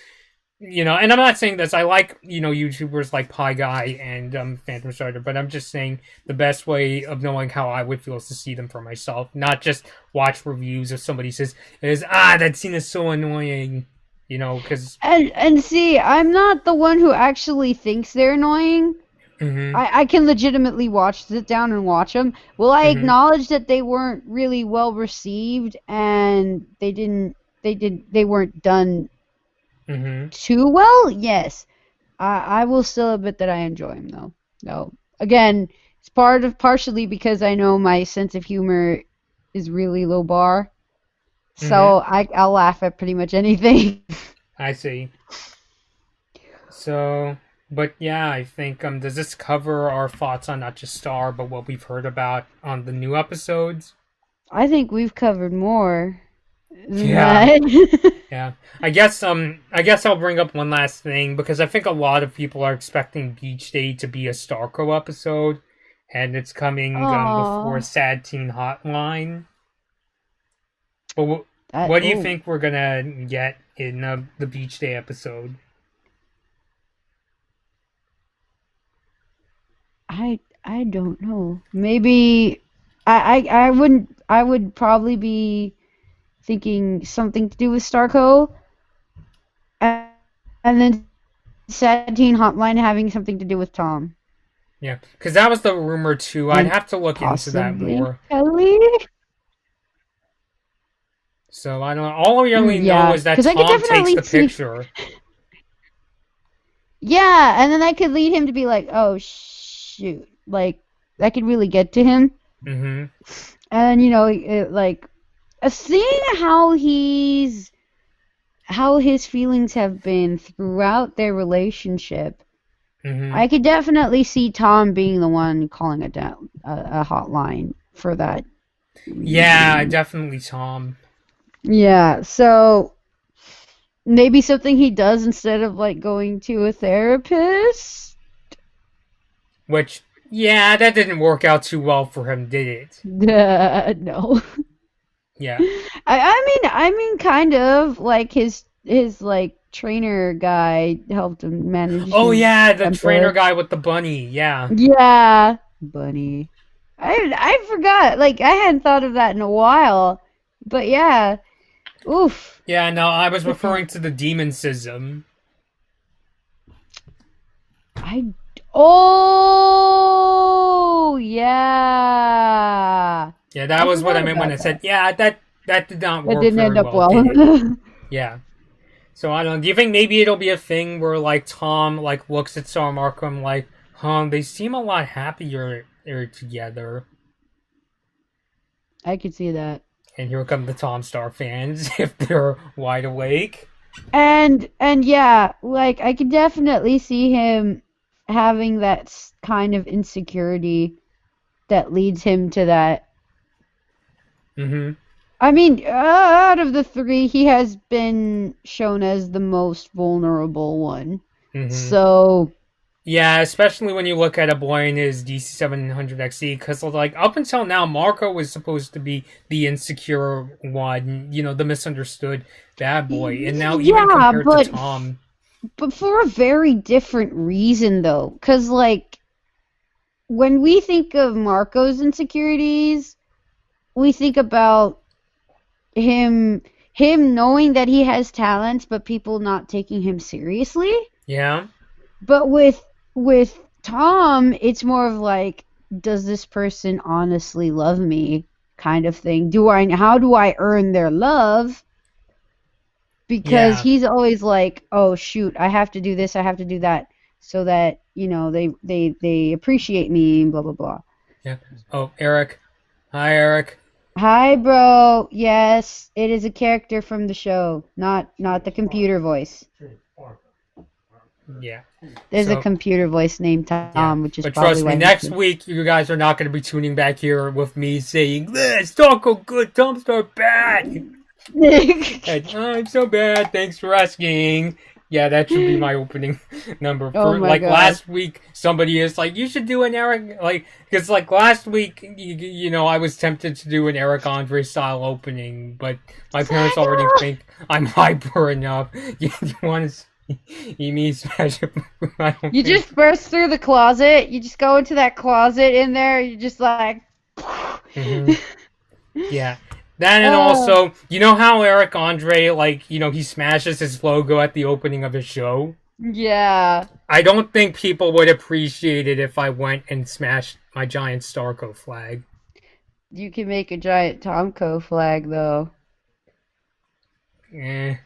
and I'm not saying this. I like YouTubers like Pie Guy and Phantom Strider, but I'm just saying the best way of knowing how I would feel is to see them for myself, not just watch reviews if somebody says that scene is so annoying, because.
And see, I'm not the one who actually thinks they're annoying.
Mm-hmm,
I can legitimately sit down and watch them. Will I
mm-hmm,
acknowledge that they weren't really well received and they weren't done
mm-hmm.
too well? Yes. I will still admit that I enjoy them though. No. Again, it's partially because I know my sense of humor is really low bar.
Mm-hmm.
So I'll laugh at pretty much anything.
I see. So, but yeah, I think does this cover our thoughts on not just Star, but what we've heard about on the new episodes?
I think we've covered more than
Yeah,
that.
yeah. I guess I'll bring up one last thing because I think a lot of people are expecting Beach Day to be a Starco episode, and it's coming before
Aw.
Sad Teen Hotline. But
That,
what do you
oh,
think we're gonna get in the Beach Day episode?
I don't know. Maybe I would probably be thinking something to do with Starco, and, and then Sateen Hotline having something to do with Tom,
Yeah, because that was the rumor too. I'd
and
have to look into that
possibly
more.
Kelly.
So I don't know. All we really know
Yeah,
is that
because I could
Tom takes
definitely
the
see.
picture.
Yeah, and then I could lead him to be like, oh shoot, like that could really get to him.
Mm-hmm.
And seeing how his feelings have been throughout their relationship,
Mm-hmm.
I could definitely see Tom being the one calling a hotline for that.
Yeah, definitely Tom.
Yeah, so maybe something he does instead of like going to a therapist.
Which, yeah, that didn't work out too well for him, did it?
No.
Yeah.
I mean, kind of like his like trainer guy helped him manage.
Oh
his
yeah, the
temper.
trainer guy with the bunny. Yeah.
Yeah, bunny. I forgot. Like I hadn't thought of that in a while. But yeah. Oof.
Yeah, no, I was referring to the demonsism.
Oh yeah.
Yeah, that was what I meant when I said, yeah, that did not work
It didn't
very
end up
well.
well.
Did it? Yeah. So I don't know. Do you think maybe it'll be a thing where like Tom like looks at Star Markham like, they seem a lot happier together.
I could see that.
And here come the Tom Star fans if they're wide awake.
And yeah, like I could definitely see him having that kind of insecurity that leads him to that.
Mm-hmm.
I mean, out of the three, he has been shown as the most vulnerable one.
Mm-hmm.
So
yeah, especially when you look at a boy in his DC-700XE, because like up until now, Marco was supposed to be the insecure one, the misunderstood bad boy, and now even compared to Tom.
But for a very different reason, though, because like when we think of Marco's insecurities, we think about him knowing that he has talents, but people not taking him seriously.
Yeah.
But with Tom, it's more of like, does this person honestly love me kind of thing? How do I earn their love? Because he's always like, oh shoot, I have to do this, I have to do that, so that, they appreciate me, blah blah blah.
Yeah. Oh, Eric. Hi, Eric.
Hi, bro. Yes, it is a character from the show, not the computer voice.
Yeah.
There's a computer voice named Tom, which is
but
probably
trust me,
why
next week you guys are not going to be tuning back here with me saying, Stalker good, Tom Star bad. I'm so bad, thanks for asking. Yeah, that should be my opening number.
Oh my God.
Last week, somebody is like, you should do an Eric, because last week, I was tempted to do an Eric Andre style opening, but my parents already think I'm hyper enough. You want to see me smash it?
You just burst through the closet, you just go into that closet in there, you just like...
Mm-hmm. Yeah. That and also, you know how Eric Andre, he smashes his logo at the opening of his show?
Yeah.
I don't think people would appreciate it if I went and smashed my giant Starco flag.
You can make a giant Tomco flag, though.
I'm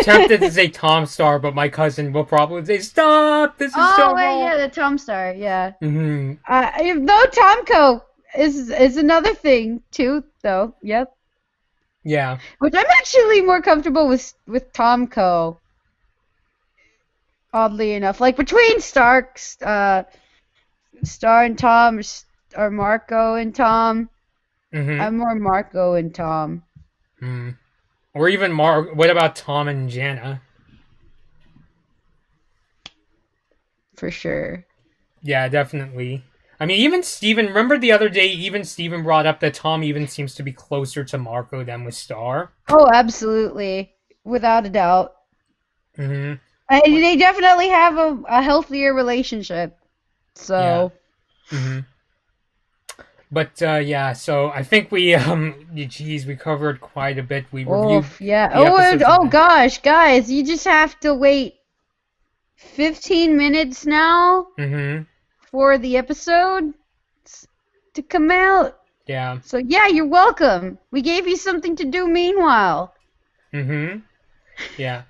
tempted to say Tom Star, but my cousin will probably say, stop! This is so wrong!
Yeah, the Tom Star, yeah.
Mm-hmm.
No, Tomco is another thing, too, though. Yep.
Yeah.
Which I'm actually more comfortable with Tomco. Oddly enough. Like, between Star and Tom, or Marco and Tom, I'm more Marco and Tom.
Or even what about Tom and Jana?
For sure.
Yeah, definitely. I mean, even Steven, remember the other day, even Steven brought up that Tom even seems to be closer to Marco than with Star?
Oh, absolutely. Without a doubt.
Mm-hmm.
They definitely have a healthier relationship. So.
Yeah. Mm-hmm. But, yeah, so I think we covered quite a bit. We reviewed
gosh, guys, you just have to wait 15 minutes now.
Mm-hmm.
For the episode to come out.
Yeah.
So yeah, you're welcome. We gave you something to do meanwhile.
Mm-hmm. Yeah.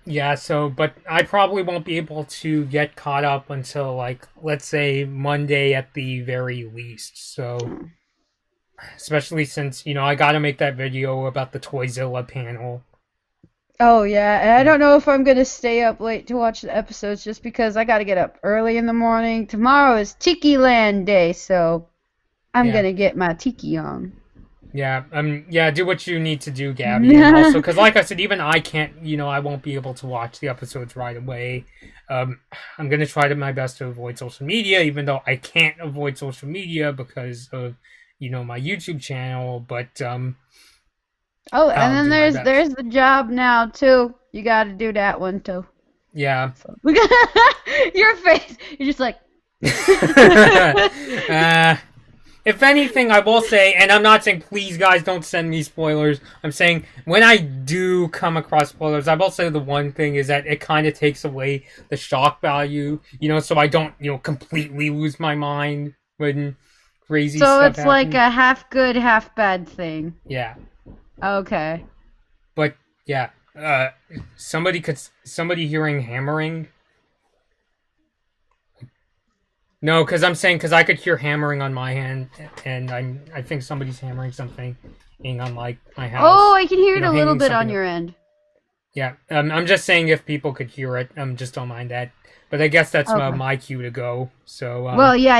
Yeah, so, but I probably won't be able to get caught up until, like, let's say Monday at the very least. So, especially since, I gotta make that video about the Toyzilla panel.
Oh yeah, and I
Yeah.
don't know if I'm gonna stay up late to watch the episodes just because I gotta get up early in the morning. Tomorrow is Tiki Land Day, so I'm
Yeah.
gonna get my tiki on.
Yeah, do what you need to do, Gabby. And also, because like I said, even I can't, I won't be able to watch the episodes right away. I'm going to try my best to avoid social media, even though I can't avoid social media because of, my YouTube channel. But,
Oh, and
I'll
then
do my best.
there's the job now too. You gotta do that one too.
Yeah.
So. Your face, you're just like.
If anything, I will say, and I'm not saying, please, guys, don't send me spoilers. I'm saying, when I do come across spoilers, I will say the one thing is that it kind of takes away the shock value, so I don't, completely lose my mind when crazy
So
stuff
it's
happens.
like a half good, half bad thing.
Yeah.
Okay.
But, yeah, somebody hearing hammering? No, because I could hear hammering on my hand, and I think somebody's hammering something on, like, my house.
Oh, I can hear it a little
hanging
bit on
something
your end.
Yeah, I'm just saying if people could hear it, just don't mind that. But I guess that's
Okay.
my cue to go. So,
Well, yeah,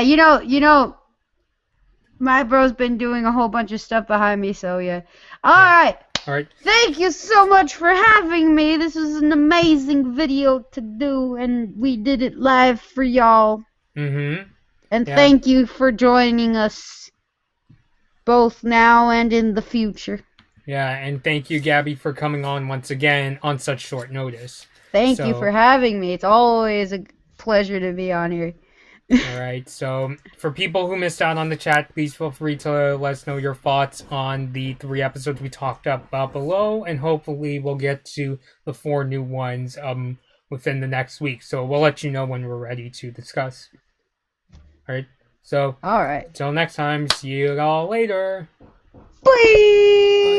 my bro's been doing a whole bunch of stuff behind me, so yeah. All right.
all right.
Thank you so much for having me. This was an amazing video to do, and we did it live for y'all.
Mm-hmm.
And
Yeah.
thank you for joining us both now and in the future.
Yeah, and thank you, Gabby, for coming on once again on such short notice.
Thank you
So-
for having me. It's always a pleasure to be on here.
All right, so for people who missed out on the chat, please feel free to let us know your thoughts on the 3 episodes we talked about below, and hopefully we'll get to the 4 new ones within the next week. So we'll let you know when we're ready to discuss. All right, so
All right.
until next time, see you all later.
Bye.